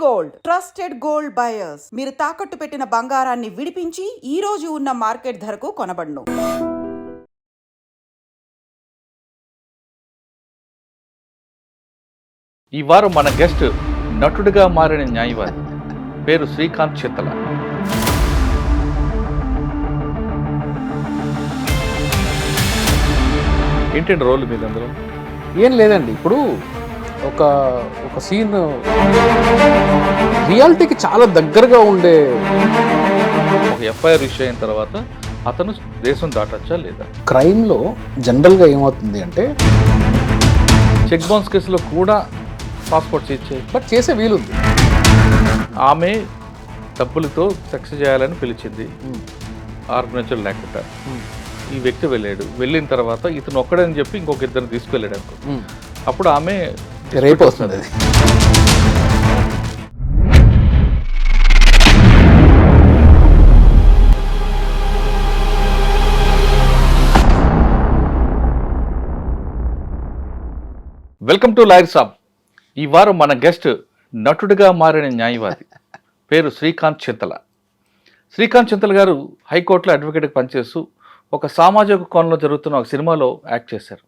Gold trusted gold buyers మీరు తాకట్టు పెట్టిన బంగారాన్ని విడిపించి ఈ రోజు ఉన్న మార్కెట్ ధరకు కొనబడును. ఈ వారం మన గెస్ట్ నటుడిగా మారిన న్యాయవాది పేరు శ్రీకాంత్ చిత్తల. ఏంటంటే రోల్ మీద అందులో ఏం లేదండి. ఇప్పుడు ఒక ఒక సీన్ రియాలిటీకి చాలా దగ్గరగా ఉండే ఒక ఎఫ్ఐఆర్ ఇష్యూ అయిన తర్వాత అతను దేశం దాటచ్చా లేదా? క్రైమ్లో జనరల్గా ఏమవుతుంది అంటే చెక్ బౌన్స్ కేసులో కూడా పాస్పోర్ట్స్ ఇచ్చే బట్ చేసే వీలుంది. ఆమె డబ్బులతో సెక్స్ చేయాలని పిలిచింది, ఆర్గనైజర్ లేకుండా. ఈ వ్యక్తి వెళ్ళిన తర్వాత ఇతను ఒక్కడని చెప్పి ఇంకొక ఇద్దరు తీసుకెళ్ళాడు అనుకో, అప్పుడు ఆమె రేపు వస్తుంది. వెల్కమ్ టు లాయర్ సాబ్. ఈ వారం మన గెస్ట్ నటుడిగా మారిన న్యాయవాది పేరు శ్రీకాంత్ చింతల. శ్రీకాంత్ చింతల గారు హైకోర్టులో అడ్వకేట్గా పనిచేస్తూ ఒక సామాజిక కోణంలో జరుగుతున్న ఒక సినిమాలో యాక్ట్ చేశారు.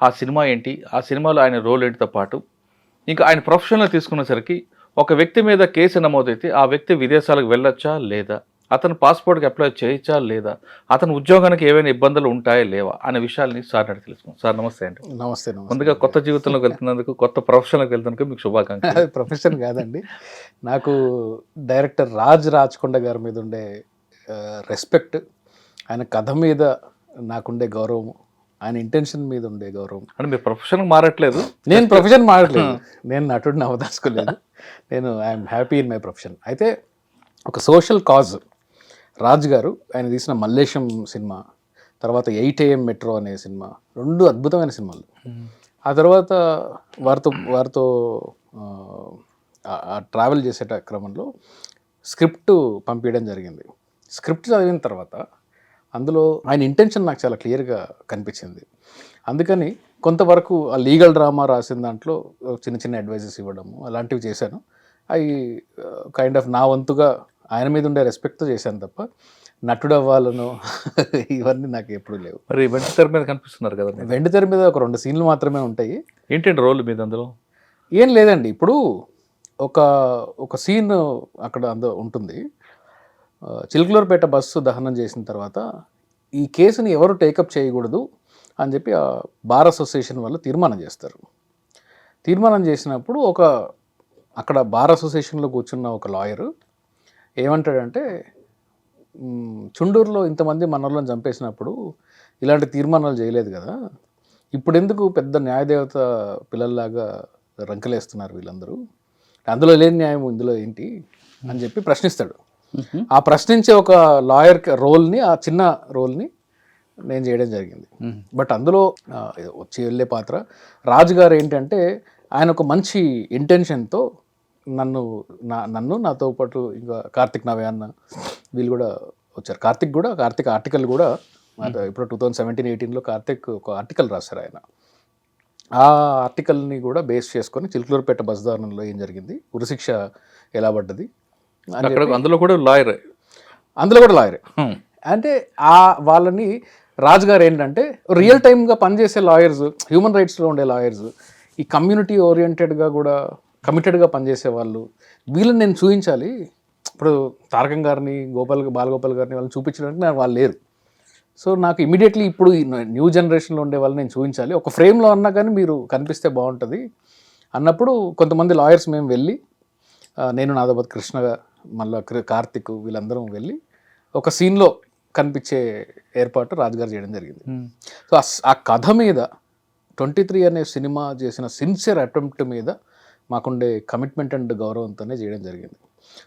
ఆ సినిమా ఏంటి, ఆ సినిమాలో ఆయన రోల్ ఏంటితో పాటు ఇంకా ఆయన ప్రొఫెషన్లో తీసుకునేసరికి ఒక వ్యక్తి మీద కేసు నమోదైతే ఆ వ్యక్తి విదేశాలకు వెళ్ళొచ్చా లేదా, అతను పాస్పోర్ట్కి అప్లై చేయొచ్చా లేదా, అతని ఉద్యోగానికి ఏవైనా ఇబ్బందులు ఉంటాయా లేవా అనే విషయాల్ని సార్ అడిగి తెలుసుకున్నాం. సార్ నమస్తే అండి. నమస్తే. ముందుగా కొత్త జీవితంలోకి వెళ్తున్నందుకు, కొత్త ప్రొఫెషన్లోకి వెళ్తున్నందుకు మీకు శుభాకాంక్షలు. ప్రొఫెషన్ కాదండి, నాకు డైరెక్టర్ రాజ్కొండ గారి మీద ఉండే రెస్పెక్ట్, ఆయన కథ మీద నాకుండే గౌరవం, ఆయన ఇంటెన్షన్ మీద ఉండే గౌరవం. అంటే మీరు ప్రొఫెషన్ మారట్లేదు? నేను ప్రొఫెషన్ మారట్లేదు, నేను నటుడిని అవదాచుకోలేదు. నేను I'm happy in my profession. అయితే ఒక సోషల్ కాజ్ రాజ్ గారు ఆయన తీసిన మల్లేశం సినిమా, తర్వాత 8 AM మెట్రో అనే సినిమా, రెండు అద్భుతమైన సినిమాలు. ఆ తర్వాత వారితో ట్రావెల్ చేసే క్రమంలో స్క్రిప్ట్ పంపించడం జరిగింది. స్క్రిప్ట్ చదివిన తర్వాత అందులో ఆయన ఇంటెన్షన్ నాకు చాలా క్లియర్గా కనిపించింది. అందుకని కొంతవరకు ఆ లీగల్ డ్రామా రాసిన దాంట్లో చిన్న చిన్న అడ్వైజెస్ ఇవ్వడము అలాంటివి చేశాను. అవి కైండ్ ఆఫ్ నా వంతుగా ఆయన మీద ఉండే రెస్పెక్ట్తో చేశాను తప్ప నటుడు అవ్వాలను ఇవన్నీ నాకు ఎప్పుడు లేవు. మరి వెండి తెర మీద కనిపిస్తున్నారు కదా? వెండి తెర మీద ఒక 2 సీన్లు మాత్రమే ఉంటాయి. ఏంటంటే రోల్ మీద అందులో ఏం లేదండి. ఇప్పుడు ఒక సీన్ అక్కడ ఉంటుంది. చిలుకలూరుపేట బస్సు దహనం చేసిన తర్వాత ఈ కేసుని ఎవరు టేకప్ చేయకూడదు అని చెప్పి ఆ బార్ అసోసియేషన్ వాళ్ళు తీర్మానం చేస్తారు. తీర్మానం చేసినప్పుడు అక్కడ బార్ అసోసియేషన్లో కూర్చున్న ఒక లాయరు ఏమంటాడంటే, చుండూరులో ఇంతమంది మనోళ్ళని చంపేసినప్పుడు ఇలాంటి తీర్మానాలు చేయలేదు కదా, ఇప్పుడు ఎందుకు పెద్ద న్యాయదేవత పిల్లల్లాగా రంకలేస్తున్నారు వీళ్ళందరూ, అందులో లేని న్యాయం ఇందులో ఏంటి అని చెప్పి ప్రశ్నిస్తాడు. ఆ ప్రశ్నించే ఒక లాయర్ రోల్ని, ఆ చిన్న రోల్ని నేను చేయడం జరిగింది. బట్ అందులో వచ్చి వెళ్ళే పాత్ర రాజు గారు ఏంటంటే, ఆయన ఒక మంచి ఇంటెన్షన్తో నన్ను నాతో పాటు ఇంకా కార్తిక్ నవే అన్న వీళ్ళు కూడా వచ్చారు. కార్తిక్ ఆర్టికల్ కూడా ఇప్పుడు 2017-18లో కార్తిక్ ఒక ఆర్టికల్ రాశారు. ఆయన ఆ ఆర్టికల్ని కూడా బేస్ చేసుకొని చిలుకలూరుపేట బస్ దారుణంలో ఏం జరిగింది, ఉరిశిక్ష ఎలా పడ్డది, అందులో కూడా లాయరే. అంటే వాళ్ళని రాజుగారు ఏంటంటే రియల్ టైమ్గా పనిచేసే లాయర్స్, హ్యూమన్ రైట్స్లో ఉండే లాయర్స్, ఈ కమ్యూనిటీ ఓరియంటెడ్గా కూడా కమిటెడ్గా పనిచేసే వాళ్ళు, వీళ్ళని నేను చూపించాలి. ఇప్పుడు తారకం గారిని, బాలగోపాల్ గారిని వాళ్ళని చూపించడానికి వాళ్ళు లేరు. సో నాకు ఇమీడియట్లీ ఇప్పుడు న్యూ జనరేషన్లో ఉండే వాళ్ళని నేను చూపించాలి, ఒక ఫ్రేమ్లో అన్నా కానీ మీరు కనిపిస్తే బాగుంటుంది అన్నప్పుడు కొంతమంది లాయర్స్ మేము వెళ్ళి, నేను నాతో పాటు కృష్ణగా మళ్ళీ కార్తిక్ వీళ్ళందరం వెళ్ళి ఒక సీన్లో కనిపించే ఏర్పాటు రాజుగారు చేయడం జరిగింది. సో ఆ కథ మీద 23 అనే సినిమా చేసిన సిన్సియర్ అటెంప్ట్ మీద మాకుండే కమిట్మెంట్ అండ్ గౌరవంతోనే చేయడం జరిగింది.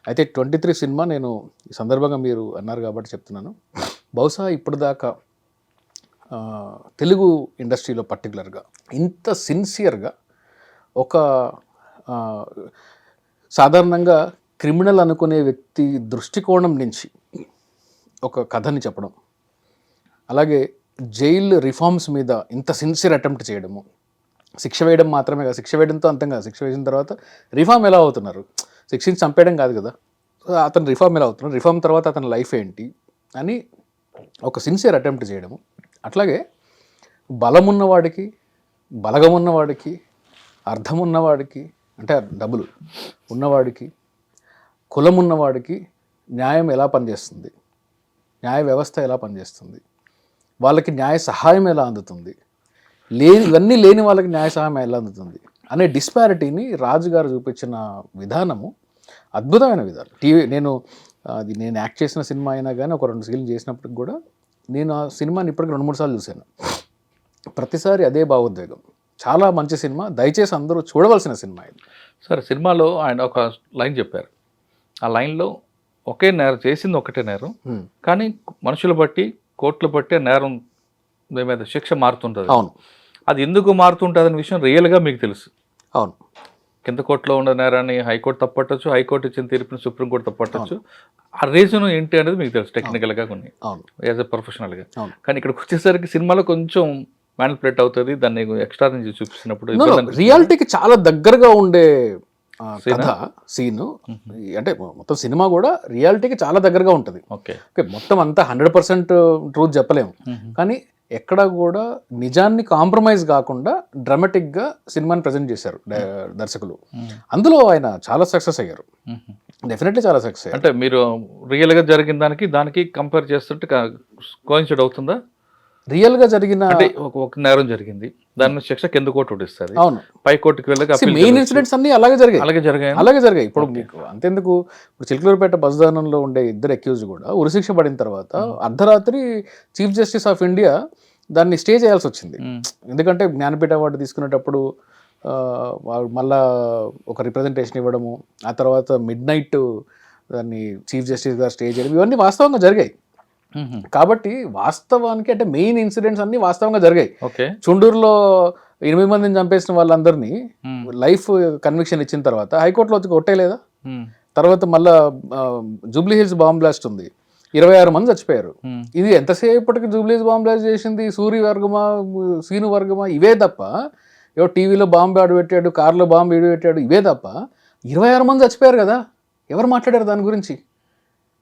అయితే 23 సినిమా నేను ఈ సందర్భంగా మీరు అన్నారు కాబట్టి చెప్తున్నాను, బహుశా ఇప్పుడు దాకా తెలుగు ఇండస్ట్రీలో పర్టికులర్గా ఇంత సిన్సియర్గా ఒక సాధారణంగా క్రిమినల్ అనుకునే వ్యక్తి దృష్టికోణం నుంచి ఒక కథని చెప్పడం, అలాగే జైలు రిఫార్మ్స్ మీద ఇంత సిన్సియర్ అటెంప్ట్ చేయడము, శిక్ష వేయడం మాత్రమే కాదు, శిక్ష వేయడంతో అంతం కాదు, శిక్ష వేసిన తర్వాత రిఫార్మ్ ఎలా అవుతున్నారు, శిక్షించి చంపేయడం కాదు కదా, అతను రిఫార్మ్ ఎలా అవుతున్నాడు, రిఫార్మ్ తర్వాత అతని లైఫ్ ఏంటి అని ఒక సిన్సియర్ అటెంప్ట్ చేయడము. అట్లాగే బలం ఉన్నవాడికి, బలగం ఉన్నవాడికి, అర్థం ఉన్నవాడికి అంటే డబ్బులు ఉన్నవాడికి, కులం ఉన్నవాడికి న్యాయం ఎలా పనిచేస్తుంది, న్యాయ వ్యవస్థ ఎలా పనిచేస్తుంది, వాళ్ళకి న్యాయ సహాయం ఎలా అందుతుంది, ఇవన్నీ లేని వాళ్ళకి న్యాయ సహాయం ఎలా అందుతుంది అనే డిస్పారిటీని రాజుగారు చూపించిన విధానము అద్భుతమైన విధానం. నేను యాక్ట్ చేసిన సినిమా అయినా కానీ ఒక 2 సీన్లు చేసినప్పటికి కూడా నేను ఆ సినిమాని ఇప్పటికి 2-3 సార్లు చూశాను. ప్రతిసారి అదే భావోద్వేగం. చాలా మంచి సినిమా, దయచేసి అందరూ చూడవలసిన సినిమా ఇది. సరే, సినిమాలో ఆయన ఒక లైన్ చెప్పారు. ఆ లైన్లో ఒకే నేరం చేసింది, ఒకటే నేరం, కానీ మనుషులు బట్టి, కోర్టులు బట్టి ఆ నేరం మీద శిక్ష మారుతుంటుంది. అవును, అది ఎందుకు మారుతుంటుంది అనే విషయం రియల్గా మీకు తెలుసు. అవును, కింద కోర్టులో ఉన్న నేరాన్ని హైకోర్టు తప్పట్టచ్చు, హైకోర్టు ఇచ్చిన తీర్పుని సుప్రీంకోర్టు తప్పట్టచ్చు. ఆ రీజన్ ఏంటి అనేది మీకు తెలుసు టెక్నికల్గా, కొన్ని యాజ్ ఎ ప్రొఫెషనల్గా. కానీ ఇక్కడికి వచ్చేసరికి సినిమాలో కొంచెం మ్యానిపులేట్ అవుతుంది, దాన్ని ఎక్స్ట్రా నుంచి చూపిస్తున్నప్పుడు రియాలిటీకి చాలా దగ్గరగా ఉండే కథ సీను. అంటే మొత్తం సినిమా కూడా రియాలిటీకి చాలా దగ్గరగా ఉంటుంది. ఓకే, మొత్తం అంతా 100% ట్రూత్ చెప్పలేము, కానీ ఎక్కడ కూడా నిజాన్ని కాంప్రమైజ్ కాకుండా డ్రామాటిక్గా సినిమాని ప్రజెంట్ చేశారు దర్శకులు. అందులో ఆయన చాలా సక్సెస్ అయ్యారు, డెఫినెట్లీ చాలా సక్సెస్ అయ్యారు. అంటే మీరు రియల్గా జరిగిన దానికి కంపేర్ చేస్తుంటే కోయిన్సైడ్ అవుతుందా? రియల్గా జరిగిన అంటే ఒక నేరం జరిగింది, దాని శిక్ష కింద కోర్టు ఉడిస్తుంది, అవును, పై కోర్టుకి వెళ్ళి మెయిన్ ఇన్సిడెంట్స్ అన్ని అలాగే జరిగాయి. ఇప్పుడు మీకు అంతెందుకు, ఇప్పుడు చిలకలూరుపేట బస్దానంలో ఉండే 2 అక్యూజ్డ్ కూడా ఉరిశిక్ష పడిన తర్వాత అర్ధరాత్రి చీఫ్ జస్టిస్ ఆఫ్ ఇండియా దాన్ని స్టే చేయాల్సి వచ్చింది. ఎందుకంటే జ్ఞానపీఠ అవార్డు తీసుకునేటప్పుడు మళ్ళా ఒక రిప్రజెంటేషన్ ఇవ్వడము, ఆ తర్వాత మిడ్-నైట్ దాన్ని చీఫ్ జస్టిస్ గారు స్టే చేయడం, ఇవన్నీ వాస్తవంగా జరిగాయి. కాబట్టి వాస్తవానికి అంటే మెయిన్ ఇన్సిడెంట్స్ అన్ని వాస్తవంగా జరిగాయి. చుండూరులో 8 మందిని చంపేసిన వాళ్ళందరినీ లైఫ్ కన్విక్షన్ ఇచ్చిన తర్వాత హైకోర్టులో వచ్చి కొట్టేయలేదా? తర్వాత మళ్ళా జూబ్లీ హిల్స్ బాంబ్ బ్లాస్ట్ ఉంది, 26 మంది చచ్చిపోయారు. ఇది ఎంతసేపటికి జూబ్లీ హిల్స్ బాంబ్ బ్లాస్ట్ చేసింది సూరి వర్గమా, సీను వర్గమా, ఇవే తప్ప, ఏవో టీవీలో బాంబు ఆడబెట్టాడు, కార్లో బాంబు ఈడబెట్టాడు, ఇవే తప్ప 26 మంది చచ్చిపోయారు కదా, ఎవరు మాట్లాడారు దాని గురించి?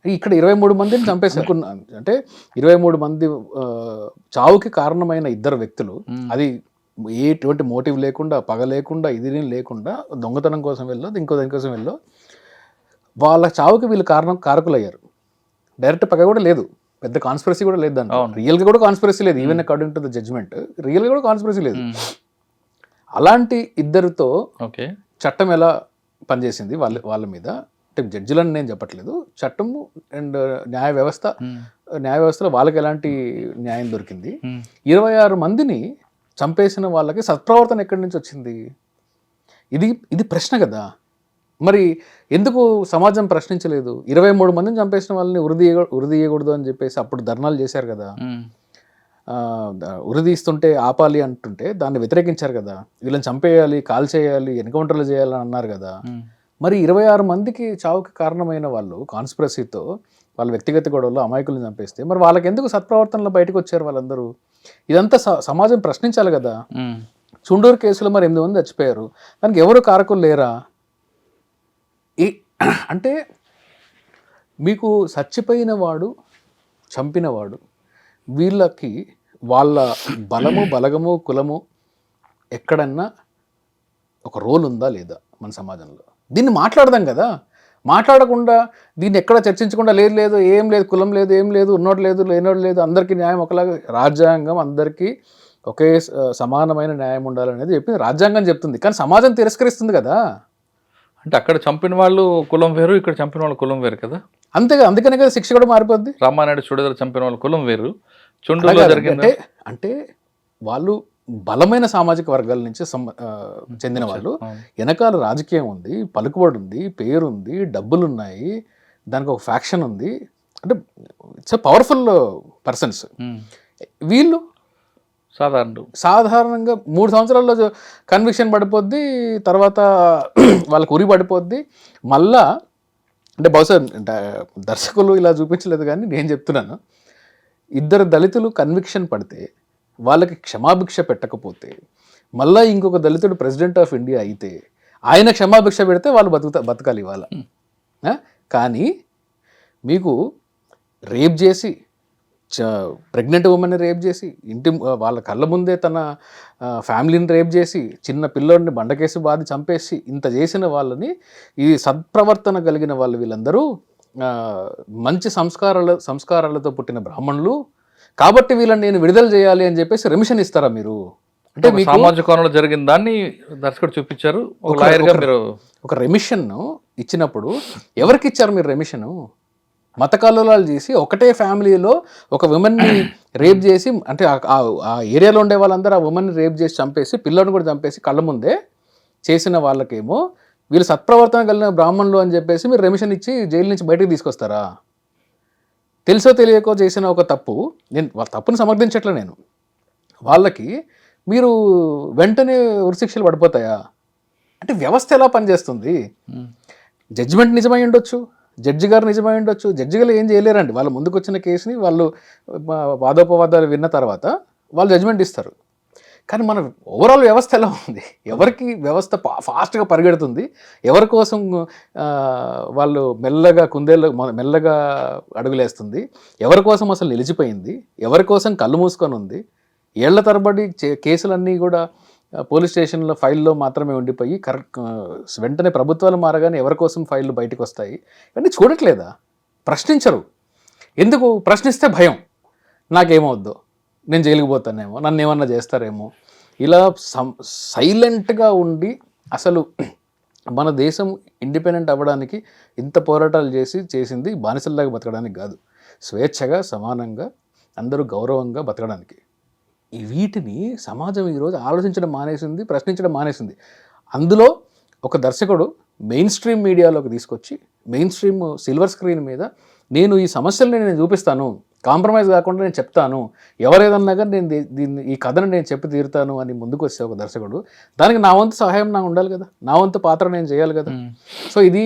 ఇక్కడ 23 మందిని చంపేశారు. అంటే 23 మంది చావుకి కారణమైన 2 వ్యక్తులు, అది ఎటువంటి మోటివ్ లేకుండా, పగ లేకుండా, ఇది లేకుండా, దొంగతనం కోసం వెళ్ళో ఇంకో దానికోసం వెళ్ళో వాళ్ళ చావుకి వీళ్ళు కారకులయ్యారు. డైరెక్ట్ పగ కూడా లేదు, పెద్ద కాన్స్పిరసీ కూడా లేదు దాంట్లో. రియల్గా కూడా కాన్స్పిరసీ లేదు, even according to the judgment రియల్గా కూడా కాన్స్పిరసీ లేదు. అలాంటి 2తో చట్టం ఎలా పనిచేసింది వాళ్ళ మీద అంటే జడ్జిలని నేను చెప్పట్లేదు, చట్టము అండ్ న్యాయ వ్యవస్థలో వాళ్ళకి ఎలాంటి న్యాయం దొరికింది. 26 మందిని చంపేసిన వాళ్ళకి సత్ప్రవర్తన ఎక్కడి నుంచి వచ్చింది? ఇది ప్రశ్న కదా. మరి ఎందుకు సమాజం ప్రశ్నించలేదు? 23 మందిని చంపేసిన వాళ్ళని ఉరిదీయకూడదు అని చెప్పేసి అప్పుడు ధర్నాలు చేశారు కదా, ఉరిదీస్తుంటే ఆపాలి అంటుంటే దాన్ని వ్యతిరేకించారు కదా, వీళ్ళని చంపేయాలి, కాల్ చేయాలి, ఎన్కౌంటర్లు చేయాలని అన్నారు కదా. మరి 26 మందికి చావుకి కారణమైన వాళ్ళు కాన్స్పిరసీతో వాళ్ళ వ్యక్తిగత గొడవల్లో అమాయకులను చంపేస్తే మరి వాళ్ళకి ఎందుకు సత్ప్రవర్తనలో బయటకు వచ్చారు వాళ్ళందరూ? ఇదంతా సమాజం ప్రశ్నించాలి కదా. చుండూరు కేసులో మరి 8 మంది చచ్చిపోయారు, దానికి ఎవరు కారకులు లేరా? అంటే మీకు చచ్చిపోయిన వాడు, చంపినవాడు, వీళ్ళకి వాళ్ళ బలగము, కులము ఎక్కడన్నా ఒక రోల్ ఉందా లేదా మన సమాజంలో? దీన్ని మాట్లాడదాం కదా. మాట్లాడకుండా, దీన్ని ఎక్కడ చర్చించకుండా, లేదు ఏం లేదు, కులం లేదు, ఏం లేదు, ఉన్నోడు లేదు, లేనోడు లేదు, అందరికీ న్యాయం ఒకలాగా, రాజ్యాంగం అందరికీ ఒకే సమానమైన న్యాయం ఉండాలనేది చెప్పింది రాజ్యాంగం చెప్తుంది, కానీ సమాజం తిరస్కరిస్తుంది కదా. అంటే అక్కడ చంపిన వాళ్ళు కులం వేరు, ఇక్కడ చంపిన వాళ్ళు కులం వేరు కదా. అంతేగా, అందుకనే కదా శిక్ష కూడా మారిపోద్ది. రామానాయుడు చూడదర చంపిన వాళ్ళు కులం వేరు, చుండూరులో జరిగింది అంటే వాళ్ళు బలమైన సామాజిక వర్గాల నుంచి చెందిన వాళ్ళు, వెనకాల రాజకీయం ఉంది, పలుకుబడి ఉంది, పేరుంది, డబ్బులు ఉన్నాయి, దానికి ఒక ఫ్యాక్షన్ ఉంది, అంటే ఇట్స్ పవర్ఫుల్ పర్సన్స్. వీళ్ళు సాధారణంగా 3 సంవత్సరాల్లో కన్విక్షన్ పడిపోద్ది, తర్వాత వాళ్ళకి ఉరి పడిపోద్ది. మళ్ళా అంటే బహుశా దర్శకులు ఇలా చూపించలేదు, కానీ నేను చెప్తున్నాను, 2 దళితులు కన్విక్షన్ పడితే వాళ్ళకి క్షమాభిక్ష పెట్టకపోతే, మళ్ళీ ఇంకొక దళితుడు ప్రెసిడెంట్ ఆఫ్ ఇండియా అయితే ఆయన క్షమాభిక్ష పెడితే వాళ్ళు బతకాలి ఇవాళ. కానీ మీకు రేప్ చేసి, ప్రెగ్నెంట్ ఉమెన్ని రేప్ చేసి, వాళ్ళ కళ్ళ ముందే తన ఫ్యామిలీని రేప్ చేసి, చిన్న పిల్లోడిని బండకేసి బాధి చంపేసి ఇంత చేసిన వాళ్ళని, ఈ సత్ప్రవర్తన కలిగిన వాళ్ళు వీళ్ళందరూ మంచి సంస్కారాలతో పుట్టిన బ్రాహ్మణులు కాబట్టి వీళ్ళని నేను విడుదల చేయాలి అని చెప్పేసి రెమిషన్ ఇస్తారా మీరు? అంటే సామాజిక కోణంలో జరిగిన దాన్ని దర్శకుడు చూపించారు. ఒక లాయర్గా మీరు ఒక రెమిషన్ ఇచ్చినప్పుడు ఎవరికి ఇచ్చారు మీరు రెమిషను? మత కల్లోలాలు చేసి ఒకటే ఫ్యామిలీలో ఒక ఉమెన్ని రేప్ చేసి, అంటే ఆ ఏరియాలో ఉండే వాళ్ళందరూ ఆ ఉమెన్ని రేప్ చేసి చంపేసి, పిల్లల్ని కూడా చంపేసి కళ్ళ ముందే చేసిన వాళ్ళకేమో వీళ్ళు సత్ప్రవర్తన కలిగిన బ్రాహ్మణులు అని చెప్పేసి మీరు రెమిషన్ ఇచ్చి జైలు నుంచి బయటకు తీసుకొస్తారా? తెలుసో తెలియకో చేసిన ఒక తప్పు, నేను వాళ్ళ తప్పుని సమర్థించట్లే నేను, వాళ్ళకి మీరు వెంటనే ఉరిశిక్షలు పడిపోతాయా? అంటే వ్యవస్థ ఎలా పనిచేస్తుంది? జడ్జిమెంట్ నిజమై ఉండొచ్చు, జడ్జి గారు నిజమై ఉండొచ్చు, జడ్జి గారు ఏం చేయలేరండి. వాళ్ళ ముందుకు వచ్చిన కేసుని వాళ్ళు వాదోపవాదాలు విన్న తర్వాత వాళ్ళు జడ్జిమెంట్ ఇస్తారు. కానీ మన ఓవరాల్ వ్యవస్థ ఎలా ఉంది? ఎవరికి వ్యవస్థ ఫాస్ట్గా పరిగెడుతుంది, ఎవరి కోసం వాళ్ళు మెల్లగా మెల్లగా అడుగులేస్తుంది, ఎవరి కోసం అసలు నిలిచిపోయింది, ఎవరి కోసం కళ్ళు మూసుకొని ఉంది, ఏళ్ల తరబడి కేసులన్నీ కూడా పోలీస్ స్టేషన్లో ఫైల్లో మాత్రమే ఉండిపోయి వెంటనే ప్రభుత్వాలు మారగానే ఎవరి కోసం ఫైళ్ళు బయటకు వస్తాయి. ఇవన్నీ చూడట్లేదా? ప్రశ్నించరు. ఎందుకు? ప్రశ్నిస్తే భయం, నాకేమవుద్దో, నేను జైలుకి పోతానేమో, నన్ను ఏమన్నా చేస్తారేమో, ఇలా సైలెంట్గా ఉండి అసలు మన దేశం ఇండిపెండెంట్ అవ్వడానికి ఇంత పోరాటాలు చేసింది బానిసల్లాగా బతకడానికి కాదు, స్వేచ్ఛగా సమానంగా అందరూ గౌరవంగా బతకడానికి. వీటిని సమాజం ఈరోజు ఆలోచించడం మానేసింది, ప్రశ్నించడం మానేసింది. అందులో ఒక దర్శకుడు మెయిన్ స్ట్రీమ్ మీడియాలోకి తీసుకొచ్చి, మెయిన్ స్ట్రీమ్ సిల్వర్ స్క్రీన్ మీద నేను ఈ సమస్యల్ని నేను చూపిస్తాను, కాంప్రమైజ్ కాకుండా నేను చెప్తాను, ఎవరేదన్నా కానీ నేను ఈ కథను నేను చెప్పి తీరుతాను అని ముందుకు వచ్చే ఒక దర్శకుడు, దానికి నా వంతు సహాయం నాకు ఉండాలి కదా, నా వంతు పాత్ర నేను చేయాలి కదా. సో ఇది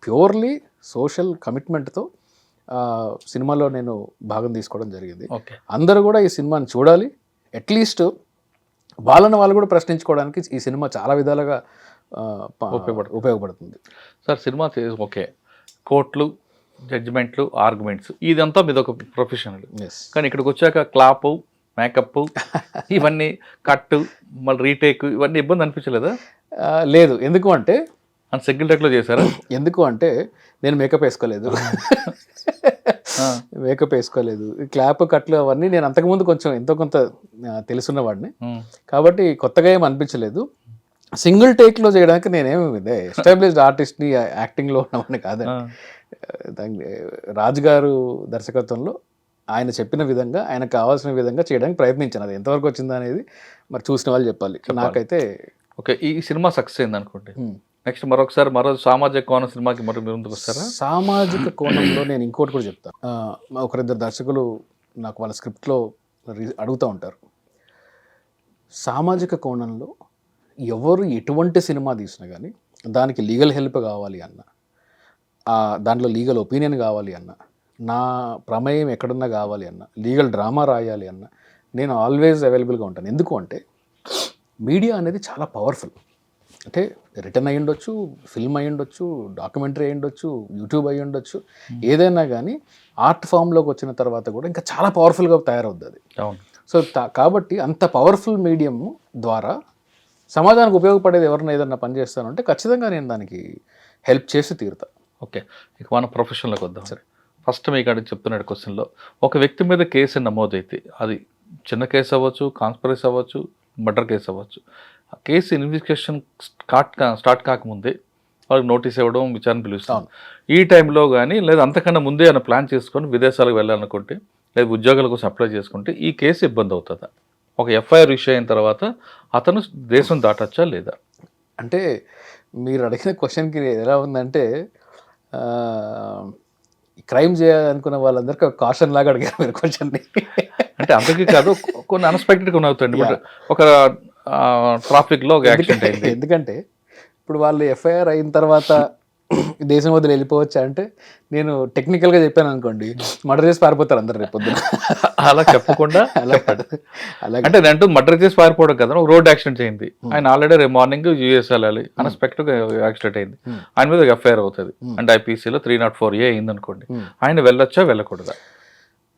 ప్యూర్లీ సోషల్ కమిట్మెంట్తో సినిమాలో నేను భాగం తీసుకోవడం జరిగింది. అందరూ కూడా ఈ సినిమాని చూడాలి. అట్లీస్ట్ వాళ్ళు కూడా ప్రశ్నించుకోవడానికి ఈ సినిమా చాలా విధాలుగా ఉపయోగపడుతుంది. సార్ సినిమా ఓకే, కోర్టులు, జడ్జిమెంట్లు, ఆర్గ్యుమెంట్స్, ఇదంతా మీద ఒక ప్రొఫెషనల్. కానీ ఇక్కడికి వచ్చాక క్లాపు, మేకప్, ఇవన్నీ కట్టు, మళ్ళీ రీటేక్, ఇవన్నీ ఇబ్బంది అనిపించలేదా? లేదు. ఎందుకు అంటే సింగిల్ టేక్లో చేశారా? ఎందుకు అంటే నేను మేకప్ వేసుకోలేదు, క్లాప్ కట్లు అవన్నీ నేను అంతకుముందు కొంచెం ఎంతో కొంత తెలుసున్న వాడిని కాబట్టి కొత్తగా ఏం అనిపించలేదు. సింగిల్ టేక్లో చేయడానికి నేనేమి ఎస్టాబ్లిష్డ్ ఆర్టిస్ట్ని, యాక్టింగ్లో ఉన్నవాడిని కాదండి. రాజు గారు దర్శకత్వంలో ఆయన చెప్పిన విధంగా, ఆయనకు కావాల్సిన విధంగా చేయడానికి ప్రయత్నించాను. అది ఎంతవరకు వచ్చింది అనేది మరి చూసిన వాళ్ళు చెప్పాలి. నాకైతే ఓకే, ఈ సినిమా సక్సెస్ అయింది అనుకోండి, నెక్స్ట్ మరొకసారి సామాజిక కోణం సినిమాకి మీరు ముందుకు వస్తారా? సామాజిక కోణంలో నేను ఇంకోటి కూడా చెప్తాను. ఒకరిద్దరు దర్శకులు నాకు వాళ్ళ స్క్రిప్ట్లో అడుగుతూ ఉంటారు, సామాజిక కోణంలో ఎవరు ఎటువంటి సినిమా తీసినా కానీ దానికి లీగల్ హెల్ప్ కావాలి అన్న, దాంట్లో లీగల్ ఒపీనియన్ కావాలి అన్న, నా ప్రమేయం ఎక్కడన్నా కావాలి అన్న, లీగల్ డ్రామా రాయాలి అన్న, నేను ఆల్వేస్ అవైలబుల్గా ఉంటాను. ఎందుకు అంటే మీడియా అనేది చాలా పవర్ఫుల్. అంటే రిటర్న్ అయ్యి ఉండొచ్చు, ఫిల్మ్ అయ్యి ఉండొచ్చు, డాక్యుమెంటరీ అయ్యి ఉండొచ్చు, యూట్యూబ్ అయ్యి ఉండొచ్చు, ఏదైనా కానీ ఆర్ట్ ఫామ్లోకి వచ్చిన తర్వాత కూడా ఇంకా చాలా పవర్ఫుల్గా తయారవుద్ది అది. సో కాబట్టి అంత పవర్ఫుల్ మీడియం ద్వారా సమాజానికి ఉపయోగపడేది ఎవరైనా ఏదన్నా పని చేస్తానంటే ఖచ్చితంగా నేను దానికి హెల్ప్ చేసి తీరుతా. ఓకే, ఇక మన ప్రొఫెషన్లోకి వద్దాం. సరే, ఫస్ట్ మీకు అడిగి చెప్తున్నాడు క్వశ్చన్లో, ఒక వ్యక్తి మీద కేసు నమోదైతే అది చిన్న కేసు అవ్వచ్చు, కాన్స్పిరసీ అవ్వచ్చు, మర్డర్ కేసు అవ్వచ్చు, ఆ కేసు ఇన్వెస్టిగేషన్ స్టార్ట్ కాకముందే వాళ్ళకి నోటీస్ ఇవ్వడం, విచారణ పిలుస్తాం. ఈ టైంలో కానీ లేదా అంతకన్నా ముందే ఏమైనా ప్లాన్ చేసుకొని విదేశాలకు వెళ్ళాలనుకుంటే లేదా ఉద్యోగాల కోసం అప్లై చేసుకుంటే ఈ కేసు ఇబ్బంది అవుతుందా? ఒక ఎఫ్ఐఆర్ ఇష్యూ అయిన తర్వాత అతను దేశం దాటచ్చా లేదా? అంటే మీరు అడిగిన క్వశ్చన్కి ఎలా ఉందంటే క్రైమ్ చేయాలనుకున్న వాళ్ళందరికీ ఒక కాషన్ లాగా అడిగారు మీరు క్వశ్చన్ని. అంటే అందరికీ కాదు, కొన్ని అన్ఎక్స్పెక్టెడ్గా కొన్ని అవుతాయండి. ఒక ట్రాఫిక్లో ఒక యాక్సిడెంట్ అయింది. ఎందుకంటే ఇప్పుడు వాళ్ళు ఎఫ్ఐఆర్ అయిన తర్వాత దేశం వదిలి వెళ్ళిపోవచ్చా అంటే నేను టెక్నికల్గా చెప్పాను అనుకోండి, మర్డర్ చేసి పారిపోతారు అందరు రేపు పొద్దున. అలా చెప్పకుండా అలాగే అంటే నేను మర్డర్ చేసి పారిపోవడం కదా, ఒక రోడ్ యాక్సిడెంట్ అయింది. ఆయన ఆల్రెడీ రేపు మార్నింగ్ యూఎస్ వెళ్ళాలి, అన్ఎక్స్పెక్టెడ్ యాక్సిడెంట్ అయింది, ఆయన మీద ఎఫ్ఐఆర్ అవుతుంది అంటే ఐపీసీలో 304A అయింది అనుకోండి, ఆయన వెళ్ళొచ్చా వెళ్ళకూడదా?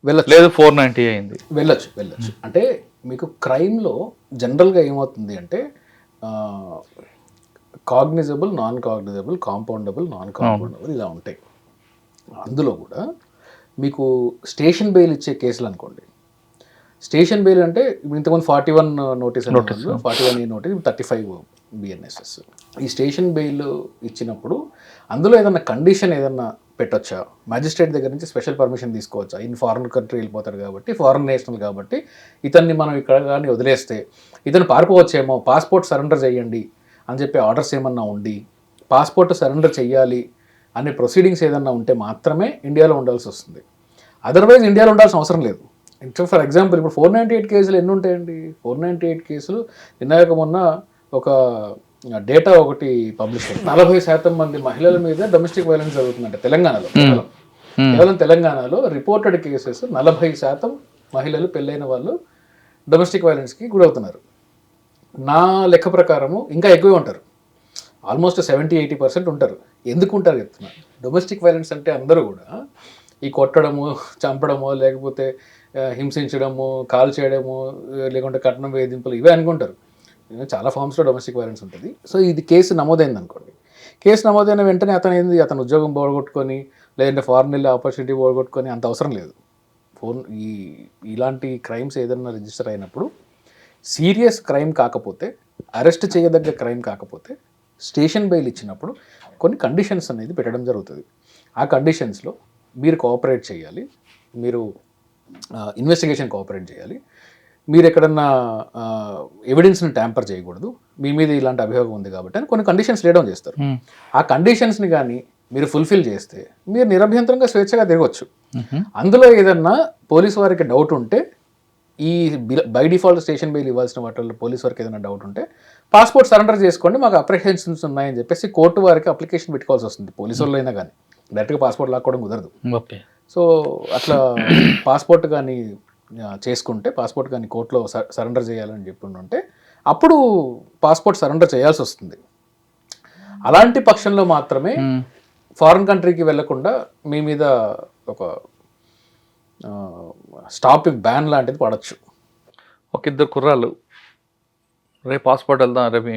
వెళ్ళచ్చు, లేదు 490 అయింది. వెళ్ళచ్చు. అంటే మీకు క్రైమ్లో జనరల్గా ఏమవుతుంది అంటే cognisable, non cognisable, compoundable, non compoundable ఇలా ఉంటాయి. అందులో కూడా మీకు స్టేషన్ బెయిల్ ఇచ్చే కేసులు అనుకోండి, స్టేషన్ బెయిల్ అంటే ఇంతకుముందు 41 నోటీస్ 41A నోటీస్, 35 BNSS. ఈ స్టేషన్ బెయిల్ ఇచ్చినప్పుడు అందులో ఏదన్నా కండిషన్ ఏదన్నా పెట్టొచ్చా, మ్యాజిస్ట్రేట్ దగ్గర నుంచి స్పెషల్ పర్మిషన్ తీసుకోవచ్చా, ఇన్ ఫారెన్ కంట్రీ వెళ్ళిపోతాడు కాబట్టి, ఫారెన్ నేషనల్ కాబట్టి ఇతన్ని మనం ఇక్కడ కానీ వదిలేస్తే ఇతను పారిపోవచ్చేమో, పాస్పోర్ట్ సరెండర్ చేయండి అని చెప్పి ఆర్డర్స్ ఏమన్నా ఉండి పాస్పోర్ట్ సరెండర్ చెయ్యాలి అనే ప్రొసీడింగ్స్ ఏదన్నా ఉంటే మాత్రమే ఇండియాలో ఉండాల్సి వస్తుంది. అదర్వైజ్ ఇండియాలో ఉండాల్సిన అవసరం లేదు. ఫర్ ఎగ్జాంపుల్ ఇప్పుడు 498 కేసులు ఎన్ని ఉంటాయండి? 498 కేసులు నిన్నగాక మొన్న ఒక డేటా ఒకటి పబ్లిష్ అయింది. 40% మంది మహిళల మీద డొమెస్టిక్ వైలెన్స్ జరుగుతుందంట తెలంగాణలో. కేవలం తెలంగాణలో రిపోర్టెడ్ కేసెస్ 40% మహిళలు, పెళ్ళైన వాళ్ళు డొమెస్టిక్ వైలెన్స్కి గురవుతున్నారు. నా లెక్క ప్రకారము ఇంకా ఎక్కువే ఉంటారు, ఆల్మోస్ట్ 70-80% ఉంటారు. ఎందుకు ఉంటారు చెప్తున్నారు. డొమెస్టిక్ వైలెన్స్ అంటే అందరూ కూడా ఈ కొట్టడము, చంపడము, లేకపోతే హింసించడము, కాల్ చేయడము, లేకుంటే కట్నం వేధింపులు ఇవే అనుకుంటారు. చాలా ఫామ్స్లో డొమెస్టిక్ వైలెన్స్ ఉంటుంది. సో ఇది కేసు నమోదైంది అనుకోండి, కేసు నమోదైన వెంటనే అతను ఉద్యోగం పోగొట్టుకొని లేదంటే ఫారెన్ వెళ్ళి ఆపర్చునిటీ పోగొట్టుకొని అంత అవసరం లేదు. ఇలాంటి క్రైమ్స్ ఏదైనా రిజిస్టర్ అయినప్పుడు సీరియస్ క్రైమ్ కాకపోతే, అరెస్ట్ చేయదగ్గ క్రైమ్ కాకపోతే స్టేషన్ బెయిల్ ఇచ్చినప్పుడు కొన్ని కండిషన్స్ అనేది పెట్టడం జరుగుతుంది. ఆ కండిషన్స్లో మీరు కోఆపరేట్ చేయాలి, మీరు ఇన్వెస్టిగేషన్ కోఆపరేట్ చేయాలి, మీరు ఎక్కడన్నా ఎవిడెన్స్ని ట్యాంపర్ చేయకూడదు, మీ మీద ఇలాంటి అభియోగం ఉంది కాబట్టి అని కొన్ని కండిషన్స్ లేడం చేస్తారు. ఆ కండిషన్స్ని కానీ మీరు ఫుల్ఫిల్ చేస్తే మీరు నిరభ్యంతరంగా స్వేచ్ఛగా తిరగవచ్చు. అందులో ఏదన్నా పోలీసు వారికి డౌట్ ఉంటే, ఈ బై డిఫాల్ట్ స్టేషన్ బెయిల్ ఇవ్వాల్సిన వాటిల్లో పోలీసు వారికి ఏదైనా డౌట్ ఉంటే పాస్పోర్ట్ సరెండర్ చేసుకోండి, మాకు అప్రిహెన్షన్స్ ఉన్నాయని చెప్పేసి కోర్టు వారికి అప్లికేషన్ పెట్టుకోవాల్సి వస్తుంది. పోలీసు వాళ్ళు అయినా కానీ డైరెక్ట్గా పాస్పోర్ట్ లాక్కోవడం కుదరదు. సో అట్లా పాస్పోర్ట్ కానీ చేసుకుంటే, పాస్పోర్ట్ కానీ కోర్టులో సరెండర్ చేయాలని చెప్పి ఉంటే అప్పుడు పాస్పోర్ట్ సరెండర్ చేయాల్సి వస్తుంది. అలాంటి పక్షంలో మాత్రమే ఫారిన్ కంట్రీకి వెళ్లకుండా మీ మీద ఒక స్టాపింగ్ బ్యాన్ లాంటిది పడవచ్చు. ఒక ఇద్దరు కుర్రాళ్ళు రేపు పాస్పోర్ట్ వెళ్దాం, రేపు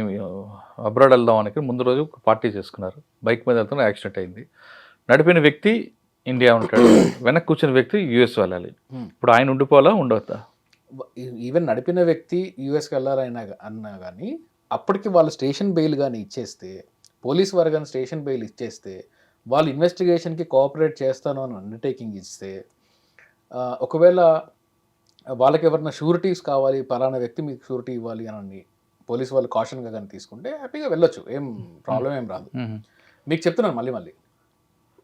అబ్రాడ్ వెళ్దాం అని ముందు రోజు పార్టీ చేసుకున్నారు, బైక్ మీద వెళ్తున్న యాక్సిడెంట్ అయింది. నడిపిన వ్యక్తి ఇండియా ఉంటాడు, వెనక్కి కూర్చున్న వ్యక్తి యూఎస్ వెళ్ళాలి. ఇప్పుడు ఆయన ఉండిపోవాలా ఉండవద్దా? ఈవెన్ నడిపిన వ్యక్తి యూఎస్కి వెళ్ళాలైనా అన్నా కానీ అప్పటికి వాళ్ళు స్టేషన్ బెయిల్ కానీ ఇచ్చేస్తే, పోలీస్ వారు కానీ స్టేషన్ బెయిల్ ఇచ్చేస్తే, వాళ్ళు ఇన్వెస్టిగేషన్కి కోఆపరేట్ చేస్తాను అని అండర్టేకింగ్ ఇస్తే, ఒకవేళ వాళ్ళకి ఎవరైనా షూరిటీస్ కావాలి, పలానా వ్యక్తి మీకు షూరిటీ ఇవ్వాలి అని పోలీస్ వాళ్ళు కాషన్గా కానీ తీసుకుంటే హ్యాపీగా వెళ్ళొచ్చు, ఏం ప్రాబ్లం ఏం రాదు. మీకు చెప్తున్నాను మళ్ళీ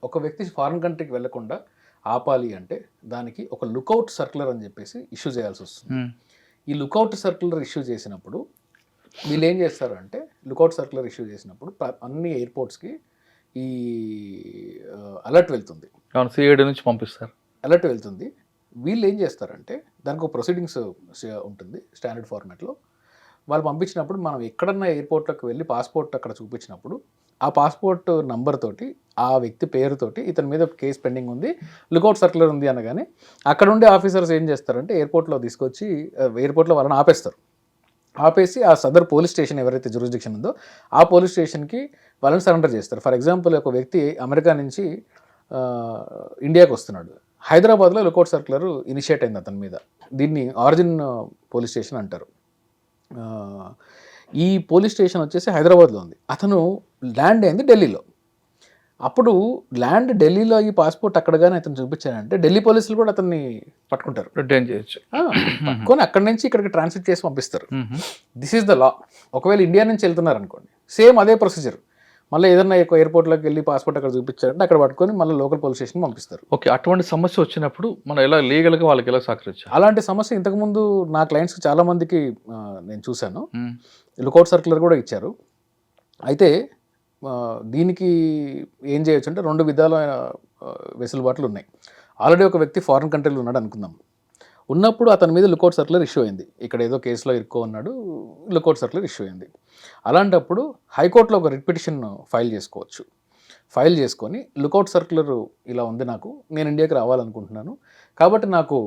ఒక వ్యక్తి ఫారిన్ కంట్రీకి వెళ్లకుండా ఆపాలి అంటే దానికి ఒక లుకౌట్ సర్క్యులర్ అని చెప్పేసి ఇష్యూ చేయాల్సి వస్తుంది. ఈ లుకౌట్ సర్క్యులర్ ఇష్యూ చేసినప్పుడు వీళ్ళు ఏం చేస్తారు అంటే, లుకౌట్ సర్క్యులర్ ఇష్యూ చేసినప్పుడు అన్ని ఎయిర్పోర్ట్స్కి ఈ అలర్ట్ వెళ్తుంది, సిఐడి నుంచి పంపిస్తారు, అలర్ట్ వెళ్తుంది. వీళ్ళు ఏం చేస్తారంటే దానికి ఒక ప్రొసీడింగ్స్ ఉంటుంది స్టాండర్డ్ ఫార్మాట్లో. వాళ్ళు పంపించినప్పుడు మనం ఎక్కడన్నా ఎయిర్పోర్ట్లోకి వెళ్ళి పాస్పోర్ట్ అక్కడ చూపించినప్పుడు ఆ పాస్పోర్ట్ నంబర్ తోటి, ఆ వ్యక్తి పేరుతోటి ఇతని మీద కేసు పెండింగ్ ఉంది, లుకౌట్ సర్క్యులర్ ఉంది అనగానే అక్కడ ఉండే ఆఫీసర్స్ ఏం చేస్తారంటే ఎయిర్పోర్ట్లో తీసుకొచ్చి ఎయిర్పోర్ట్లో వాళ్ళని ఆపేసి ఆ సదర్ పోలీస్ స్టేషన్ ఎవరైతే జ్యూరిస్డిక్షన్ ఉందో ఆ పోలీస్ స్టేషన్కి వాళ్ళని సరెండర్ చేస్తారు. ఫర్ ఎగ్జాంపుల్ ఒక వ్యక్తి అమెరికా నుంచి ఇండియాకి వస్తున్నాడు, హైదరాబాద్లో లుకౌట్ సర్క్యులర్ ఇనిషియేట్ అయింది అతని మీద. దీన్ని ఆరిజిన్ పోలీస్ స్టేషన్ అంటారు. ఈ పోలీస్ స్టేషన్ వచ్చేసి హైదరాబాద్లో ఉంది, అతను ల్యాండ్ అయింది ఢిల్లీలో. అప్పుడు ఢిల్లీలో ఈ పాస్పోర్ట్ అక్కడ కానీ అతను చూపించాడంటే ఢిల్లీ పోలీసులు కూడా అతన్ని పట్టుకుంటారు, రిటైన్ చేయొచ్చు, పట్టుకొని అక్కడి నుంచి ఇక్కడికి ట్రాన్స్ఫర్ చేసి పంపిస్తారు. This is the law. ఒకవేళ ఇండియా నుంచి వెళ్తున్నారు అనుకోండి, సేమ్ అదే ప్రొసీజర్. మళ్ళీ ఏదన్నా ఎయిర్పోర్ట్లోకి వెళ్ళి పాస్పోర్ట్ అక్కడ చూపించారంటే అక్కడ పట్టుకొని మళ్ళీ లోకల్ పోలీస్ స్టేషన్ పంపిస్తారు. ఓకే, అటువంటి సమస్య వచ్చినప్పుడు మనం ఎలా లీగల్గా వాళ్ళకి ఎలా సహకరించాలి? అలాంటి సమస్య ఇంతకుముందు నా క్లయింట్స్కి చాలామందికి నేను చూశాను. లుకౌట్ సర్క్యులర్ కూడా ఇచ్చారు. అయితే దీనికి ఏం చేయొచ్చు అంటే 2 విధాలైన వెసులుబాట్లు ఉన్నాయి. ఆల్రెడీ ఒక వ్యక్తి ఫారిన్ కంట్రీలో ఉన్నాడు అనుకుందాం. ఉన్నప్పుడు అతని మీద లుకౌట్ సర్క్యులర్ ఇష్యూ అయింది. ఇక్కడ ఏదో కేసులో ఇరుక్కో ఉన్నాడు, లుకౌట్ సర్క్యులర్ ఇష్యూ అయింది. అలాంటప్పుడు హైకోర్టులో ఒక రిట్ పిటిషన్ ఫైల్ చేసుకోవచ్చు. ఫైల్ చేసుకొని లుకౌట్ సర్క్యులర్ ఇలా ఉంది, నాకు నేను ఇండియాకి రావాలనుకుంటున్నాను, కాబట్టి నాకు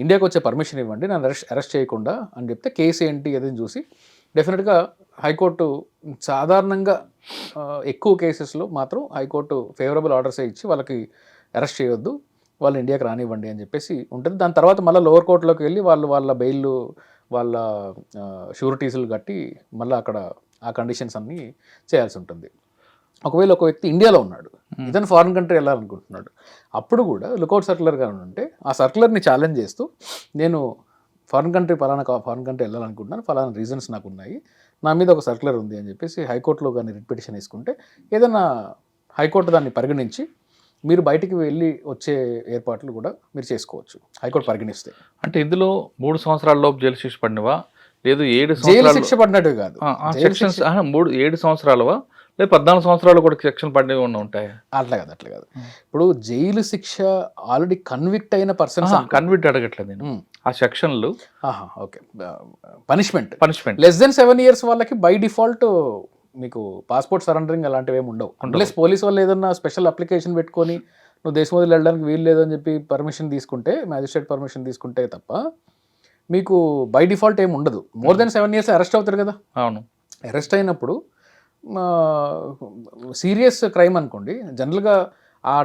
ఇండియాకి వచ్చే పర్మిషన్ ఇవ్వండి, నన్ను అరెస్ట్ చేయకుండా అని చెప్తే కేసు ఏంటి అదని చూసి డెఫినెట్గా హైకోర్టు సాధారణంగా ఎక్కువ కేసెస్లో మాత్రం హైకోర్టు ఫేవరబుల్ ఆర్డర్సే ఇచ్చి వాళ్ళకి అరెస్ట్ చేయొద్దు, వాళ్ళు ఇండియాకి రానివ్వండి అని చెప్పేసి ఉంటుంది. దాని తర్వాత మళ్ళీ లోవర్ కోర్టులోకి వెళ్ళి వాళ్ళ బెయిల్, వాళ్ళ షూరిటీసులు కట్టి మళ్ళీ అక్కడ ఆ కండిషన్స్ అన్నీ చేయాల్సి ఉంటుంది. ఒకవేళ ఒక వ్యక్తి ఇండియాలో ఉన్నాడు, ఇతను ఫారిన్ కంట్రీ వెళ్ళాలనుకుంటున్నాడు, అప్పుడు కూడా లుకౌట్ సర్క్యులర్ కానీ ఉంటే ఆ సర్క్యులర్ని ఛాలెంజ్ చేస్తూ నేను ఫారిన్ కంట్రీ వెళ్ళాలనుకుంటున్నాను, ఫలానా రీజన్స్ నాకు ఉన్నాయి, నా మీద ఒక సర్క్యులర్ ఉంది అని చెప్పేసి హైకోర్టులో కానీ రిట్ పిటిషన్ వేసుకుంటే ఏదైనా హైకోర్టు దాన్ని పరిగణించి మీరు బయటికి వెళ్ళి వచ్చే ఏర్పాట్లు కూడా మీరు చేసుకోవచ్చు, హైకోర్టు పరిగణిస్తే. అంటే ఇందులో 3 సంవత్సరాల లోపు జైలు శిక్ష పడినవా, లేదు 7 జైలు సంవత్సరాలు శిక్ష పడినట్టు కాదు, సెక్షన్స్ 7 సంవత్సరాలవా లేదు 14 సంవత్సరాలు కూడా సెక్షన్ పడినవి ఉంటాయి? అట్లా కాదు. ఇప్పుడు జైలు శిక్ష ఆల్రెడీ కన్విక్ట్ అయిన పర్సన్స్, కన్విక్ట్ అడగట్లేదు నేను, ఆ సెక్షన్లు okay, punishment less than 7 years వాళ్ళకి బై డిఫాల్ట్ మీకు పాస్పోర్ట్ సరెండరింగ్ అలాంటివి ఏమి ఉండవు. అన్లెస్ పోలీస్ వాళ్ళు ఏదన్నా స్పెషల్ అప్లికేషన్ పెట్టుకొని నువ్వు దేశం వదిలి వెళ్ళడానికి వీలు లేదు అని చెప్పి పర్మిషన్ తీసుకుంటే, మ్యాజిస్ట్రేట్ పర్మిషన్ తీసుకుంటే తప్ప మీకు బై డిఫాల్ట్ ఏమి ఉండదు. మోర్ దెన్ 7 years అరెస్ట్ అవుతారు కదా. అవును, అరెస్ట్ అయినప్పుడు సీరియస్ క్రైమ్ అనుకోండి, జనరల్గా ఆ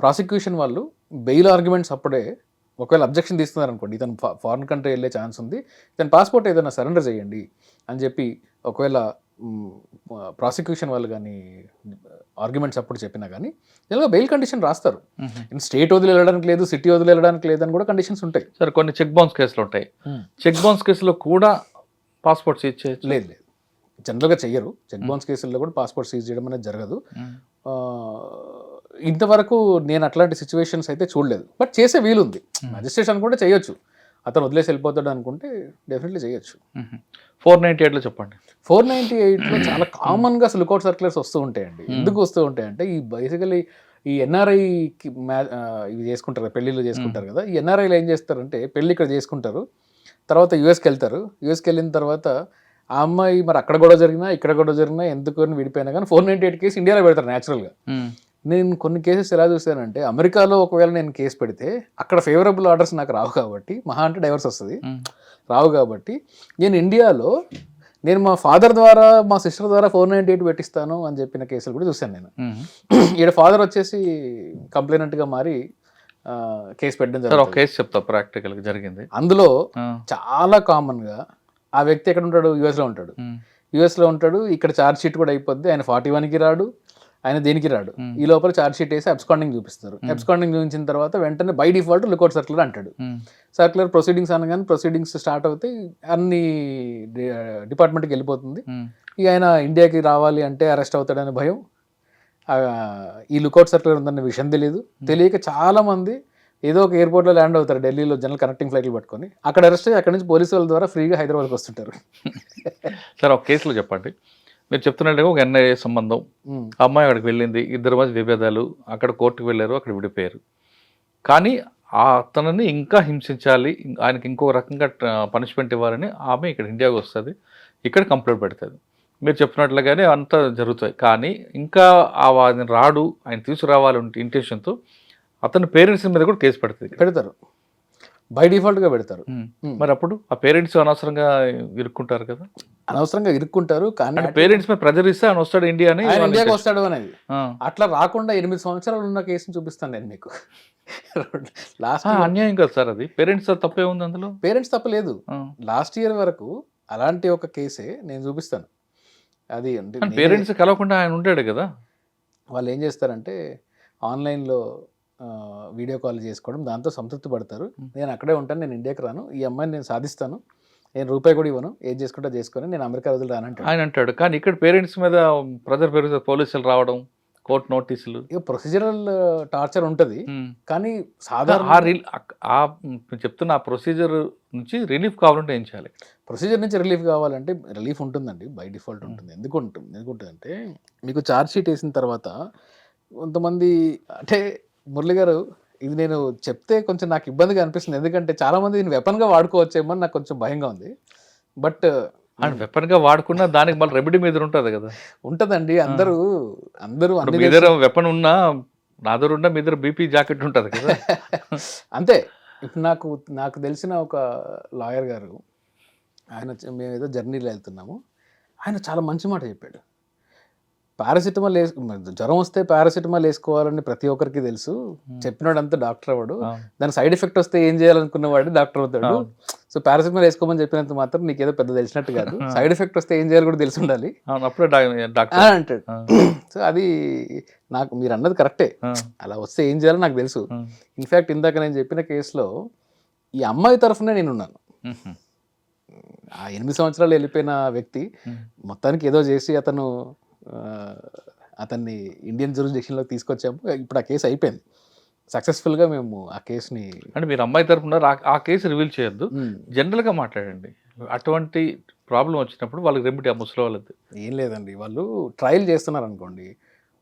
ప్రాసిక్యూషన్ వాళ్ళు బెయిల్ ఆర్గ్యుమెంట్స్ అప్పుడే ఒకవేళ అబ్జెక్షన్ తీసుకున్నారు అనుకోండి, ఇతను ఫారిన్ కంట్రీ వెళ్ళే ఛాన్స్ ఉంది, ఇతను పాస్పోర్ట్ ఏదైనా సరెండర్ చేయండి అని చెప్పి ఒకవేళ ప్రాసిక్యూషన్ వాళ్ళు కానీ ఆర్గ్యుమెంట్స్ అప్పుడు చెప్పినా కానీ జనరల్గా బెయిల్ కండిషన్ రాస్తారు. స్టేట్ వదిలి వెళ్ళడానికి లేదు, సిటీ వదిలి వెళ్ళడానికి లేదని కూడా కండిషన్స్ ఉంటాయి. సరే, కొన్ని చెక్ బౌన్స్ కేసులు ఉంటాయి, చెక్ బౌన్స్ కేసులో కూడా పాస్పోర్ట్ సీజ్ చేయొచ్చు? లేదు, జనరల్గా చెయ్యరు. చెక్ బౌన్స్ కేసుల్లో కూడా పాస్పోర్ట్ సీజ్ చేయడం అనేది జరగదు. ఇంతవరకు నేను అట్లాంటి సిచ్యువేషన్స్ అయితే చూడలేదు, బట్ చేసే వీలుంది. మ్యాజిస్ట్రేట్ అనుకుంటే చేయొచ్చు, అతను వదిలేసి వెళ్ళిపోతాడు అనుకుంటే డెఫినెట్లీ చేయొచ్చు. 498లో చెప్పండి. 498లో చాలా కామన్గా లుకౌట్ సర్క్యులర్స్ వస్తూ ఉంటాయండి. ఎందుకు వస్తూ ఉంటాయంటే ఈ బేసికలీ ఈ ఎన్ఆర్ఐకి ఇవి చేసుకుంటారు కదా, పెళ్ళిళ్ళు చేసుకుంటారు కదా, ఈ ఎన్ఆర్ఐలు ఏం చేస్తారంటే పెళ్ళి ఇక్కడ చేసుకుంటారు, తర్వాత యూఎస్కి వెళ్తారు. యూఎస్కి వెళ్ళిన తర్వాత ఆ అమ్మాయి మరి అక్కడ గొడవ జరిగినా ఇక్కడ గొడవ జరిగినా ఎందుకు అని విడిపోయినా కానీ 498 కేసు ఇండియాలో పెడతారు న్యాచురల్గా. నేను కొన్ని కేసెస్ ఎలా చూసానంటే, అమెరికాలో ఒకవేళ నేను కేసు పెడితే అక్కడ ఫేవరబుల్ ఆర్డర్స్ నాకు రావు కాబట్టి, మహా అంటే డైవర్స్ వస్తుంది, రావు కాబట్టి నేను ఇండియాలో నేను మా ఫాదర్ ద్వారా మా సిస్టర్ ద్వారా 498 పెట్టిస్తాను అని చెప్పిన కేసులు కూడా చూశాను నేను. ఈడ ఫాదర్ వచ్చేసి కంప్లైనెంట్గా మారి కేసు పెట్టడం జరిగింది. కేసు చెప్తా ప్రాక్టికల్గా జరిగింది. అందులో చాలా కామన్గా ఆ వ్యక్తి ఎక్కడ ఉంటాడు, యూఎస్లో ఉంటాడు. యూఎస్లో ఉంటాడు, ఇక్కడ ఛార్జ్ షీట్ కూడా అయిపోద్ది, ఆయన 41కి రాడు, ఆయన దేనికి రాడు. ఈ లోపల ఛార్జ్ షీట్ వేసి అబ్స్కాండింగ్ చూపిస్తారు. అబ్స్కాండింగ్ చూపించిన తర్వాత వెంటనే బై డిఫాల్ట్ లుకౌట్ సర్క్యులర్ అంటాడు. సర్క్యులర్ ప్రొసీడింగ్స్ అనగానే ప్రొసీడింగ్స్ స్టార్ట్ అవుతాయి, అన్ని డిపార్ట్మెంట్కి వెళ్ళిపోతుంది. ఇక ఆయన ఇండియాకి రావాలి అంటే అరెస్ట్ అవుతాడనే భయం, ఈ లుకౌట్ సర్క్యులర్ ఉందన్న విషయం తెలియక చాలామంది ఏదో ఒక ఎయిర్పోర్ట్లో ల్యాండ్ అవుతారు ఢిల్లీలో, జనరల్ కనెక్టింగ్ ఫ్లైట్లు పట్టుకొని, అక్కడ అరెస్ట్ అయ్యి అక్కడి నుంచి పోలీసు వాళ్ళ ద్వారా ఫ్రీగా హైదరాబాద్కి వస్తుంటారు. సార్, ఒక కేసులో చెప్పండి, మీరు చెప్తున్నట్టుగా ఒక ఎన్ఐఏ సంబంధం, అమ్మాయి అక్కడికి వెళ్ళింది, ఇద్దరి మధ్య విభేదాలు, అక్కడ కోర్టుకు వెళ్ళారు, అక్కడ విడిపోయారు, కానీ అతనిని ఇంకా హింసించాలి, ఆయనకి ఇంకొక రకంగా పనిష్మెంట్ ఇవ్వాలని ఆమె ఇక్కడ ఇండియాకి వస్తుంది, ఇక్కడ కంప్లైంట్ పెడుతుంది. మీరు చెప్పినట్లుగానే అంతా జరుగుతాయి, కానీ ఇంకా ఆయన రాడు, ఆయన తీసుకురావాలి ఇంటెన్షన్తో అతని పేరెంట్స్ మీద కూడా కేసు పెడతారు, బై డిఫాల్ట్గా పెడతారు. మరి అప్పుడు ఆ పేరెంట్స్ అనవసరంగా ఇరుక్కుంటారు కదా. అనవసరంగా ఇరుక్కుంటారు, కానీ పేరెంట్స్ మీద ప్రెజర్ ఇస్తే ఆయన వస్తాడు ఇండియాకి వస్తాడు అనేది. అట్లా రాకుండా 8 సంవత్సరాలు ఉన్న కేసుని చూపిస్తాను నేను మీకు. లాస్ట్ అన్యాయం కదా సార్, అది పేరెంట్స్ తప్పే ఉంది, అందులో పేరెంట్స్ తప్పలేదు. లాస్ట్ ఇయర్ వరకు అలాంటి ఒక కేసే నేను చూపిస్తాను. అది అంటే పేరెంట్స్ కలవకుండా ఆయన ఉంటాడు కదా. వాళ్ళు ఏం చేస్తారంటే ఆన్లైన్లో వీడియో కాల్ చేసుకోవడం, దాంతో సంతృప్తి పడతారు. నేను అక్కడే ఉంటాను, నేను ఇండియాకి రాను, ఈ అమ్మాయిని నేను సాధిస్తాను, నేను రూపాయి కూడా ఇవ్వను, ఏం చేసుకుంటా చేసుకొని నేను అమెరికా వదిలి రానంటాడు ఆయన అంటాడు. కానీ ఇక్కడ పేరెంట్స్ మీద ప్రెజర్ పెరుగుతుంది, పోలీసులు రావడం, కోర్టు నోటీసులు, ఇక ప్రొసీజరల్ టార్చర్ ఉంటుంది. కానీ సాధారణ చెప్తున్న ఆ ప్రొసీజర్ నుంచి రిలీఫ్ కావాలంటే ఏం చేయాలి? ప్రొసీజర్ నుంచి రిలీఫ్ కావాలంటే రిలీఫ్ ఉంటుందండి, బై డిఫాల్ట్ ఉంటుంది. ఎందుకుంటుందంటే మీకు ఛార్జ్ షీట్ వేసిన తర్వాత కొంతమంది అంటే మురళి గారు, ఇది నేను చెప్తే కొంచెం నాకు ఇబ్బందిగా అనిపిస్తుంది. ఎందుకంటే చాలామంది దీన్ని వెపన్గా వాడుకోవచ్చేమో అని నాకు కొంచెం భయంగా ఉంది. బట్ అండ్ వెపన్గా వాడుకున్నా దానికి మళ్ళీ రెమెడీ మీద ఉంటుంది కదా. ఉంటుందండి. అందరూ ఇప్పుడు మీ దగ్గర వెపన్ ఉన్నా నా దగ్గర ఉన్న మీ దగ్గర బీపీ జాకెట్ ఉంటుంది కదా. అంతే. ఇప్పుడు నాకు తెలిసిన ఒక లాయర్ గారు, మేము ఏదో జర్నీలో వెళ్తున్నాము, ఆయన చాలా మంచి మాట చెప్పాడు. పారాసిటమాల్ జ్వరం వస్తే పారాసిటమాల్ వేసుకోవాలని ప్రతి ఒక్కరికి తెలుసు, చెప్పినాడంతా డాక్టర్ అవ్వడు, దాని సైడ్ ఎఫెక్ట్ వస్తే ఏం చేయాలనుకున్నవాడు డాక్టర్ అవుతాడు. సో పారాసిటమాల్ వేసుకోమని చెప్పినంత మాత్రం నీకేదో పెద్ద తెలిసినట్టు కాదు, సైడ్ ఎఫెక్ట్ వస్తే ఏం చేయాలి కూడా తెలిసి ఉండాలి అంటాడు. సో అది నాకు మీరు అన్నది కరెక్టే, అలా వస్తే ఏం చేయాలో నాకు తెలుసు. ఇన్ఫ్యాక్ట్ ఇందాక నేను చెప్పిన కేసులో ఈ అమ్మాయి తరఫునే నేనున్నాను. ఆ 8 సంవత్సరాలు వెళ్ళిపోయిన వ్యక్తి మొత్తానికి ఏదో చేసి అతన్ని ఇండియన్ జ్యూరిస్డిక్షన్లోకి తీసుకొచ్చాము. ఇప్పుడు ఆ కేసు అయిపోయింది సక్సెస్ఫుల్గా. మేము ఆ కేసుని అంటే మీరు అమ్మాయి తరఫున ఆ కేసు రివీల్ చేయొద్దు, జనరల్గా మాట్లాడండి. అటువంటి ప్రాబ్లం వచ్చినప్పుడు వాళ్ళకి రెమెడీ ఆ ముసలి వాళ్ళది ఏం లేదండి. వాళ్ళు ట్రయల్ చేస్తున్నారు అనుకోండి,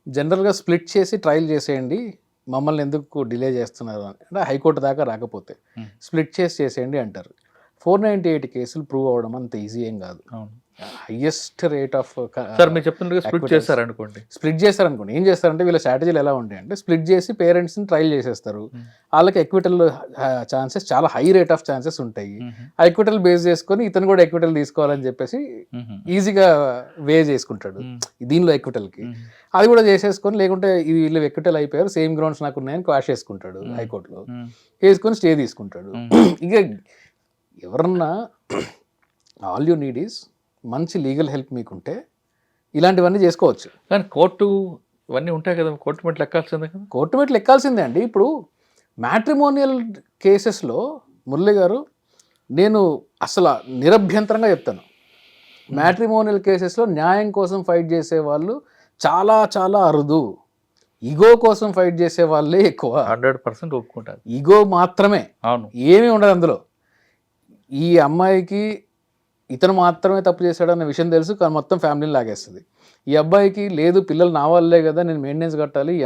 జనరల్గా స్ప్లిట్ చేసి ట్రయల్ చేసేయండి, మమ్మల్ని ఎందుకు డిలే చేస్తున్నారు అంటే హైకోర్టు దాకా రాకపోతే స్ప్లిట్ చేసేయండి అంటారు. 498 కేసులు ప్రూవ్ అవ్వడం అంత ఈజీ ఏం కాదు. హైయెస్ట్ రేట్ ఆఫ్ సార్ మీరు చెప్తున్నట్టుగా స్ప్లిట్ చేశారనుకోండి, ఏం చేస్తారంటే వీళ్ళ స్ట్రాటజీలు ఎలా ఉంటాయంటే స్ప్లిట్ చేసి పేరెంట్స్ని ట్రయల్ చేసేస్తారు. వాళ్ళకి ఎక్విటల్ ఛాన్సెస్ చాలా హై రేట్ ఆఫ్ ఛాన్సెస్ ఉంటాయి. ఆ ఎక్విటల్ బేస్ చేసుకొని ఇతను కూడా ఎక్విటల్ తీసుకోవాలని చెప్పేసి ఈజీగా వే చేసుకుంటాడు దీనిలో ఎక్విటల్కి. అది కూడా చేసేసుకొని, లేకుంటే వీళ్ళు ఎక్విటల్ అయిపోయారు సేమ్ గ్రౌండ్స్ నాకు ఉన్నాయని క్వాష్ చేసుకుంటాడు హైకోర్టులో, వేసుకొని స్టే తీసుకుంటాడు. ఇక ఎవరన్నా ఆల్ యూ నీడ్ ఈజ్ మంచి లీగల్ హెల్ప్ మీకుంటే ఇలాంటివన్నీ చేసుకోవచ్చు. కానీ కోర్టు ఇవన్నీ ఉంటాయి కదా, కోర్టు మెట్లు ఎక్కాల్సిందే కదా. కోర్టు మెట్లు ఎక్కాల్సిందే అండి. ఇప్పుడు మ్యాట్రిమోనియల్ కేసెస్లో మురళి గారు, నేను అసలు నిరభ్యంతరంగా చెప్తాను, మ్యాట్రిమోనియల్ కేసెస్లో న్యాయం కోసం ఫైట్ చేసే వాళ్ళు చాలా చాలా అరుదు. ఈగో కోసం ఫైట్ చేసే వాళ్ళే ఎక్కువ. 100% ఒప్పుకుంటారు. ఈగో మాత్రమే, అవును, ఏమీ ఉండదు అందులో. ఈ అమ్మాయికి ఇతను మాత్రమే తప్పు చేశాడన్న విషయం తెలుసు, కానీ మొత్తం ఫ్యామిలీని లాగేస్తుంది. ఈ అబ్బాయికి లేదు, పిల్లలు నా వాళ్ళే కదా, నేను మెయింటెనెన్స్ కట్టాలి, ఈ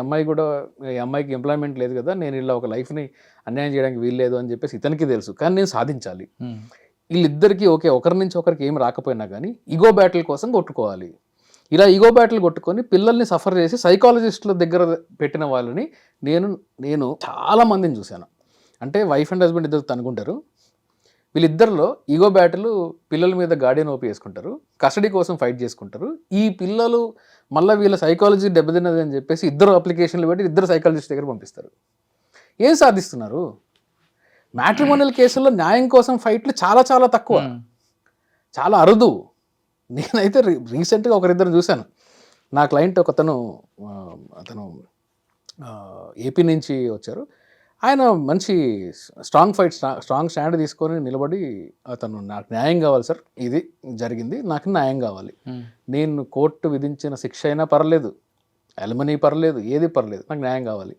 అమ్మాయికి ఎంప్లాయ్మెంట్ లేదు కదా, నేను ఇలా ఒక లైఫ్ని అన్యాయం చేయడానికి వీల్లేదు అని చెప్పేసి ఇతనికి తెలుసు, కానీ నేను సాధించాలి. వీళ్ళిద్దరికీ ఓకే, ఒకరి నుంచి ఒకరికి ఏం రాకపోయినా కానీ ఈగో బ్యాటిల్ కోసం కొట్టుకోవాలి. ఇలా ఈగో బ్యాటిల్ కొట్టుకొని పిల్లల్ని సఫర్ చేసి సైకాలజిస్టుల దగ్గర పెట్టిన వాళ్ళని నేను చాలా మందిని చూశాను. అంటే వైఫ్ అండ్ హస్బెండ్ ఇద్దరు తనుకుంటారు, వీళ్ళిద్దరిలో ఈగో బ్యాటిల్, పిల్లల మీద గార్డియన్ ఓపీ వేసుకుంటారు, కస్టడీ కోసం ఫైట్ చేసుకుంటారు. ఈ పిల్లలు మళ్ళీ వీళ్ళ సైకాలజీ దెబ్బతిన్నది అని చెప్పేసి ఇద్దరు అప్లికేషన్లు పెట్టి ఇద్దరు సైకాలజిస్ట్ దగ్గర పంపిస్తారు. ఏం సాధిస్తున్నారు? మ్యాట్రిమోనియల్ కేసుల్లో న్యాయం కోసం ఫైట్లు చాలా చాలా తక్కువ, చాలా అరుదు. నేనైతే రీసెంట్గా ఒకరిద్దరు చూశాను. నా క్లయింట్ అతను ఏపీ నుంచి వచ్చారు. ఆయన మంచి స్ట్రాంగ్ స్టాండ్ తీసుకొని నిలబడి, అతను నాకు న్యాయం కావాలి సార్, ఇది జరిగింది, నాకు న్యాయం కావాలి, నేను కోర్టు విధించిన శిక్ష అయినా పర్లేదు, అలమనీ పర్లేదు, ఏది పర్లేదు, నాకు న్యాయం కావాలి,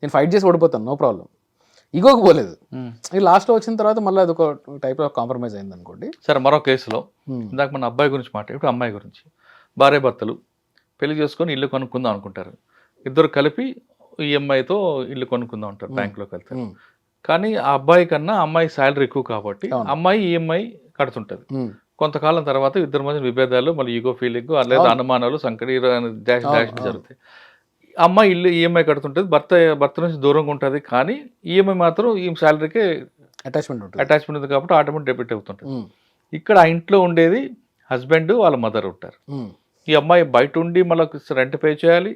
నేను ఫైట్ చేసి ఓడిపోతాను, నో ప్రాబ్లం. ఈగోకి పోలేదు. లాస్ట్లో వచ్చిన తర్వాత మళ్ళీ అది ఒక టైప్ ఆఫ్ కాంప్రమైజ్ అయింది అనుకోండి. సరే, మరో కేసులో ఇందాక మన అబ్బాయి గురించి ఇప్పుడు అమ్మాయి గురించి, భార్య భర్తలు పెళ్లి చేసుకొని ఇల్లు కొనుక్కుందాం అనుకుంటారు, ఇద్దరు కలిపి ఈఎంఐతో ఇల్లు కొనుక్కుందాం అంటారు, బ్యాంకులోకి వెళ్తారు. కానీ ఆ అబ్బాయి కన్నా అమ్మాయి శాలరీ ఎక్కువ కాబట్టి అమ్మాయి ఈఎంఐ కడుతుంటది. కొంతకాలం తర్వాత ఇద్దరి మధ్య విభేదాలు, మళ్ళీ ఈగో ఫీలింగ్, లేదా అనుమానాలు, సంకటి డాష్ జరుగుతాయి. అమ్మాయి ఇల్లు ఈఎంఐ కడుతుంటుంది, భర్త నుంచి దూరంగా ఉంటుంది, కానీ ఈఎంఐ మాత్రం ఈ శాలరీకే అటాచ్మెంట్ ఉంది కాబట్టి ఆటోమేటిక్ డెబిట్ అవుతుంటుంది. ఇక్కడ ఆ ఇంట్లో ఉండేది హస్బెండ్, వాళ్ళ మదర్ ఉంటారు. ఈ అమ్మాయి బయట ఉండి మళ్ళీ రెంట్ పే చేయాలి,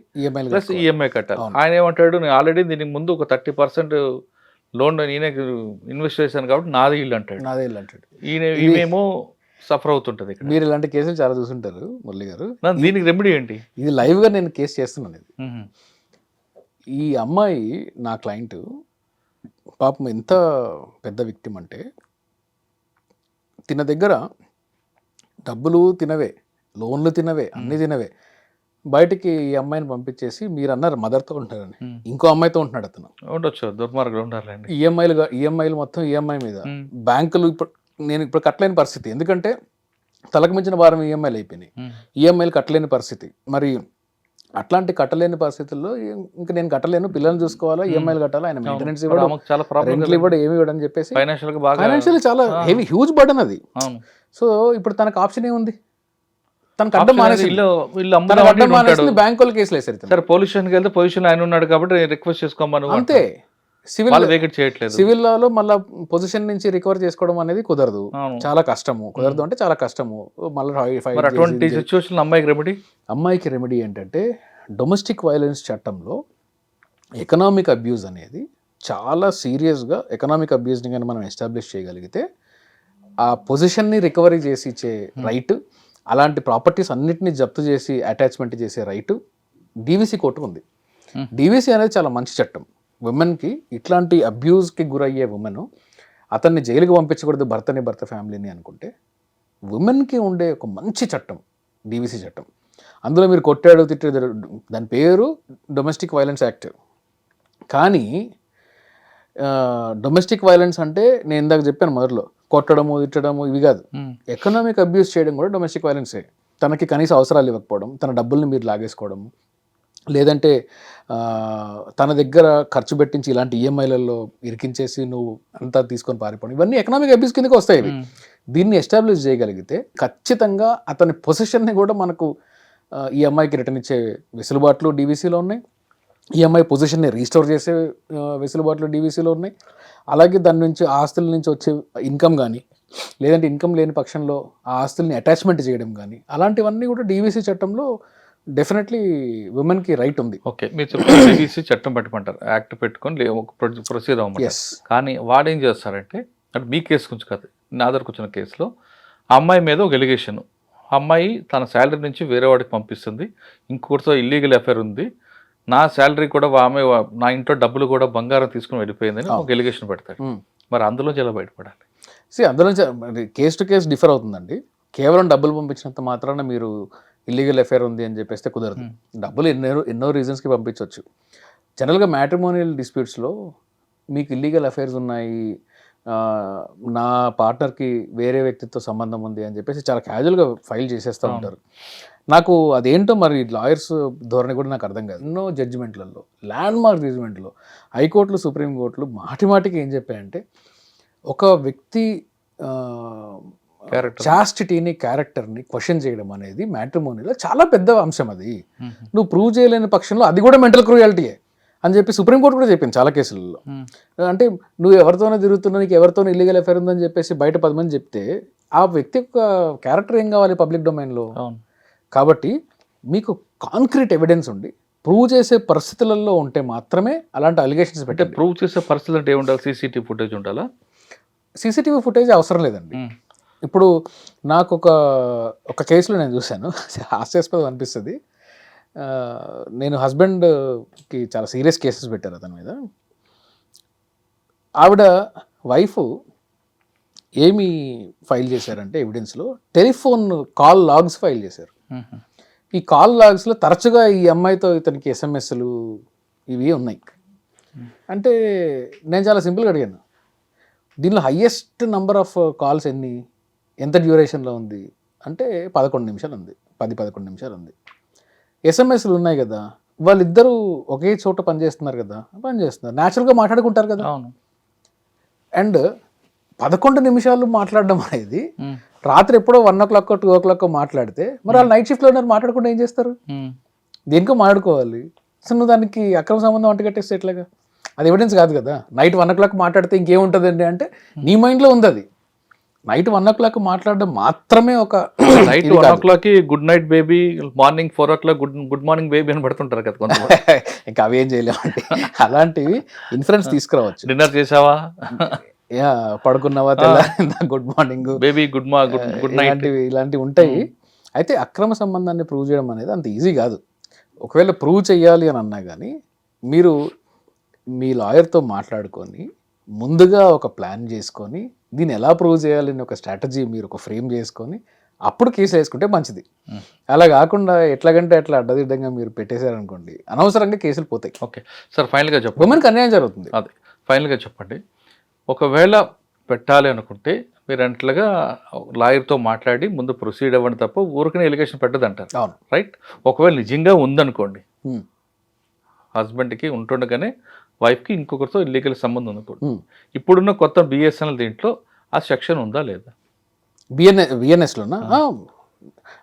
ప్లస్ ఈఎంఐ కట్టాలి. ఆయన ఏమంటాడు, నేను ఆల్రెడీ దీనికి ముందు ఒక 30% లోన్ నేనే ఇన్వెస్ట్ చేశాను కాబట్టి నాది ఇల్లు అంటాడు. ఈయనేమో సఫర్ అవుతుంటది. మీరు ఇలాంటి కేసులు చాలా చూసుంటారు మురళి గారు. దీనికి రెమెడీ ఏంటి? ఇది లైవ్గా నేను కేసు చేస్తున్నాను. ఇది ఈ అమ్మాయి నా క్లయింట్ పాపం ఎంత పెద్ద విక్టిమ్ అంటే, తిన దగ్గర డబ్బులు తినవే, లోన్లు తినవే, అన్నీ తినవే, బయటికి ఈ అమ్మాయిని పంపించేసి, మీరు అన్నారు మదర్తో ఉంటారని, ఇంకో అమ్మాయితో ఉంటున్నాడు అతను. ఉండొచ్చు, దుర్మార్గులు ఉంటారులేండి. ఈఎంఐలు మొత్తం ఈఎంఐ మీద, బ్యాంకులు ఇప్పుడు నేను ఇప్పుడు కట్టలేని పరిస్థితి, ఎందుకంటే తలకు మించిన వారం ఈఎంఐలు అయిపోయినాయి, ఈఎంఐలు కట్టలేని పరిస్థితి. మరి అట్లాంటి కట్టలేని పరిస్థితుల్లో ఇంకా నేను కట్టలేను, పిల్లల్ని చూసుకోవాలా, ఈఎంఐలు కట్టాలా, ఆయన మెయింటెనెన్స్ ఇవ్వడం, చాలా ప్రాబ్లం రెంట్లు ఇవ్వడం, ఏమి ఇవ్వడం అని చెప్పేసి ఫైనాన్షియల్ గా బాగా ఫైనాన్షియల్ చాలా హెవీ హ్యూజ్ బర్డన్ అది. అవును. సో ఇప్పుడు తనకు ఆప్షన్ ఏముంది, తనకు అడ్డం మానేసి ఇల్లు తనకు అడ్డం మానేసింది, బ్యాంక్ వాళ్ళు కేసులు వేసారు. సరే పొల్యూషన్కి వెళ్తే పొజిషన్ ఆయన ఉన్నాడు కాబట్టి రిక్వెస్ట్ చేసుకోమని అంతే. సివిల్ వేకెట్ చేయట్లేదు. సివిల్ లాలో మళ్ళీ పొజిషన్ నుంచి రికవర్ చేసుకోవడం అనేది కుదరదు, చాలా కష్టము. కుదరదు అంటే చాలా కష్టము. మళ్ళీ అటువంటి సిచ్యువేషన్ అమ్మాయికి రెమెడీ ఏంటంటే డొమెస్టిక్ వైలెన్స్ చట్టంలో ఎకనామిక్ అబ్యూజ్ అనేది చాలా సీరియస్గా, ఎకనామిక్ అబ్యూజ్ని కానీ మనం ఎస్టాబ్లిష్ చేయగలిగితే ఆ పొజిషన్ని రికవరీ చేసి ఇచ్చే రైట్, అలాంటి ప్రాపర్టీస్ అన్నిటిని జప్తు చేసి అటాచ్మెంట్ చేసే రైట్ డీవీసీ కోర్టు ఉంది. డీవీసీ అనేది చాలా మంచి చట్టం. ఉమెన్కి, ఇట్లాంటి అబ్యూజ్కి గురయ్యే ఉమెన్ అతన్ని జైలుకి పంపించకూడదు, భర్త ఫ్యామిలీని అనుకుంటే ఉమెన్కి ఉండే ఒక మంచి చట్టం డీవీసీ చట్టం. అందులో మీరు కొట్టాడు తిట్టాడు, దాని పేరు డొమెస్టిక్ వైలెన్స్ యాక్ట్. కానీ డొమెస్టిక్ వైలెన్స్ అంటే నేను ఇందాక చెప్పాను మొదట్లో, కొట్టడము తిట్టడము ఇవి కాదు. ఎకనామిక్ అబ్యూస్ చేయడం కూడా డొమెస్టిక్ వైలెన్సే. తనకి కనీస అవసరాలు ఇవ్వకపోవడం, తన డబ్బుల్ని మీరు లాగేసుకోవడం, లేదంటే తన దగ్గర ఖర్చు పెట్టించి ఇలాంటి ఈఎంఐలలో ఇరికించేసి నువ్వు అంతా తీసుకొని పారిపోవడం, ఇవన్నీ ఎకనామిక్ అబ్యూస్ కిందకి వస్తాయి. దీన్ని ఎస్టాబ్లిష్ చేయగలిగితే ఖచ్చితంగా అతని పొజిషన్ని కూడా మనకు ఈ అమ్మాయికి రిటర్న్ ఇచ్చే వెసులుబాట్లు డీవీసీలో ఉన్నాయి, ఈఎంఐ పొజిషన్ని రీస్టోర్ చేసే వెసులుబాట్లు డీవీసీలో ఉన్నాయి. అలాగే దాని నుంచి ఆస్తుల నుంచి వచ్చే ఇన్కమ్ కానీ, లేదంటే ఇన్కమ్ లేని పక్షంలో ఆ ఆస్తుల్ని అటాచ్మెంట్ చేయడం కానీ, అలాంటివన్నీ కూడా డీవీసీ చట్టంలో డెఫినెట్లీ ఉమెన్కి రైట్ ఉంది. ఓకే, మీరు చెప్పిన డీవీసీ చట్టం పెట్టుకుంటారు, యాక్ట్ పెట్టుకొని ప్రొసీడ్ అవ్వమంటారు. కానీ వాడు ఏం చేస్తారంటే, అంటే మీ కేసు గురించి కాదు, నా దగ్గరకు వచ్చిన కేసులో ఆ అమ్మాయి మీద ఒక ఎలిగేషన్, అమ్మాయి తన శాలరీ నుంచి వేరే వాడికి పంపిస్తుంది, ఇంకొకటితో ఇల్లీగల్ అఫైర్ ఉంది, నా శాలరీ కూడా ఆమె నా ఇంట్లో డబ్బులు కూడా బంగారం తీసుకుని వెళ్ళిపోయిందని ఒక ఎలిగేషన్ పెడతాడు. మరి అందులోంచి ఎలా బయటపడాలి? అందులోంచి కేసు టు కేసు డిఫర్ అవుతుందండి. కేవలం డబ్బులు పంపించినంత మాత్రాన మీరు ఇల్లీగల్ అఫైర్ ఉంది అని చెప్పేస్తే కుదరదు. డబ్బులు ఎన్నో రీజన్స్కి పంపించవచ్చు. జనరల్గా మ్యాట్రిమోనియల్ డిస్ప్యూట్స్లో మీకు ఇల్లీగల్ అఫైర్స్ ఉన్నాయి, నా పార్ట్నర్కి వేరే వ్యక్తితో సంబంధం ఉంది అని చెప్పేసి చాలా క్యాజువల్గా ఫైల్ చేసేస్తూ ఉంటారు. నాకు అదేంటో మరి లాయర్స్ ధోరణి కూడా నాకు అర్థం కాదు. ఎన్నో జడ్జిమెంట్లలో, ల్యాండ్ మార్క్ జడ్జిమెంట్లో, హైకోర్టులు, సుప్రీంకోర్టులు మాటిమాటికి ఏం చెప్పాయంటే, ఒక వ్యక్తి చాస్టిటీని, క్యారెక్టర్ని క్వశ్చన్ చేయడం అనేది మ్యాట్రిమోనీలో చాలా పెద్ద అంశం. అది నువ్వు ప్రూవ్ చేయలేని పక్షంలో అది కూడా మెంటల్ క్రూయాలిటీయే అని చెప్పి సుప్రీంకోర్టు కూడా చెప్పింది చాలా కేసులలో. అంటే నువ్వు ఎవరితోనో తిరుగుతున్నా, నీకు ఎవరితోనో ఇల్లీగల్ అఫైర్ ఉందని చెప్పేసి బయట 10 మంది చెప్తే ఆ వ్యక్తి యొక్క క్యారెక్టర్ ఏం కావాలి పబ్లిక్ డొమైన్లో? కాబట్టి మీకు కాంక్రీట్ ఎవిడెన్స్ ఉండి ప్రూవ్ చేసే పరిస్థితులలో ఉంటే మాత్రమే అలాంటి అలిగేషన్స్ పెట్టే. ప్రూవ్ చేసే పరిస్థితులు అంటే ఏముండాలి? సీసీటీవీ ఫుటేజ్ ఉండాలా? సీసీటీవీ ఫుటేజ్ అవసరం లేదండి. ఇప్పుడు నాకు ఒక కేసులో నేను చూశాను, హాస్యాస్పదం అనిపిస్తుంది. నేను హస్బెండ్కి చాలా సీరియస్ కేసెస్ పెట్టారు అతని మీద. ఆవిడ వైఫ్ ఏమి ఫైల్ చేశారంటే ఎవిడెన్స్లో టెలిఫోన్ కాల్ లాగ్స్ ఫైల్ చేశారు. ఈ కాల్ లాగ్స్లో తరచుగా ఈ అమ్మాయితో ఇతనికి ఎస్ఎంఎస్లు ఇవి ఉన్నాయి. అంటే నేను చాలా సింపుల్గా అడిగాను, దీనిలో హయ్యెస్ట్ నంబర్ ఆఫ్ కాల్స్ ఎంత డ్యూరేషన్లో ఉంది అంటే 11 నిమిషాలు ఉంది, 10-11 నిమిషాలు ఉంది. ఎస్ఎంఎస్లు ఉన్నాయి కదా, వాళ్ళిద్దరూ ఒకే చోట పనిచేస్తున్నారు కదా, పనిచేస్తున్నారు, న్యాచురల్గా మాట్లాడుకుంటారు కదా. అండ్ 11 నిమిషాలు మాట్లాడడం అనేది రాత్రి ఎప్పుడో 1 o'clock 2 o'clock మాట్లాడితే మరి వాళ్ళు నైట్ షిఫ్ట్లో ఉన్నారు, మాట్లాడకుండా ఏం చేస్తారు? దేనికో మాట్లాడుకోవాలి. సో నువ్వు దానికి అక్రమ సంబంధం అంటగట్టేస్తే ఎట్లాగా? అది ఎవిడెన్స్ కాదు కదా. నైట్ 1 o'clock మాట్లాడితే ఇంకేముంటుందండి అంటే నీ మైండ్లో ఉంది అది. నైట్ 1 o'clock మాట్లాడడం మాత్రమే ఒక night 1 o'clock good night baby, morning 4 o'clock good morning baby అని పెడుతుంటారు కదా కొంతమంది. ఇంకా అవి ఏం చేయలేమండి, అలాంటివి ఇన్ఫరెన్స్ తీసుకురావచ్చు. డిన్నర్ చేసావా, పడుకున్నావా, తెల్లారిందా, good morning baby, good night, ఇలాంటివి ఉంటాయి. అయితే అక్రమ సంబంధాన్ని ప్రూవ్ చేయడం అనేది అంత ఈజీ కాదు. ఒకవేళ ప్రూవ్ చేయాలి అని అన్నా కానీ మీరు మీ లాయర్తో మాట్లాడుకొని ముందుగా ఒక ప్లాన్ చేసుకొని దీన్ని ఎలా ప్రూవ్ చేయాలని ఒక స్ట్రాటజీ మీరు ఒక ఫ్రేమ్ చేసుకొని అప్పుడు కేసు వేసుకుంటే మంచిది. అలా కాకుండా ఎట్లాగంటే అట్లా అడ్డదిడ్డంగా మీరు పెట్టేశారనుకోండి, అనవసరంగా కేసులు పోతాయి. ఓకే సార్, ఫైనల్గా చెప్పండి. ఉమెన్కి అన్యాయం జరుగుతుంది. అదే ఫైనల్గా చెప్పండి, ఒకవేళ పెట్టాలి అనుకుంటే మీరు అంటలుగా లాయర్తో మాట్లాడి ముందు ప్రొసీడ్ అవ్వండి తప్ప ఊరికనే ఎలిగేషన్ పెట్టదంటారు, అవును. రైట్? ఒకవేళ నిజంగా ఉందనుకోండి, ఉమ్, హస్బెండ్కి ఉంటుండగానే వైఫ్కి ఇంకొకరితో ఇల్లీగల్ సంబంధం అనుకోండి, ఉమ్. ఇప్పుడున్న కొత్త బిఎస్ఎన్ఎల్ దీంట్లో ఆ సెక్షన్ ఉందా లేదా? బిఎన్ఎస్లోనా?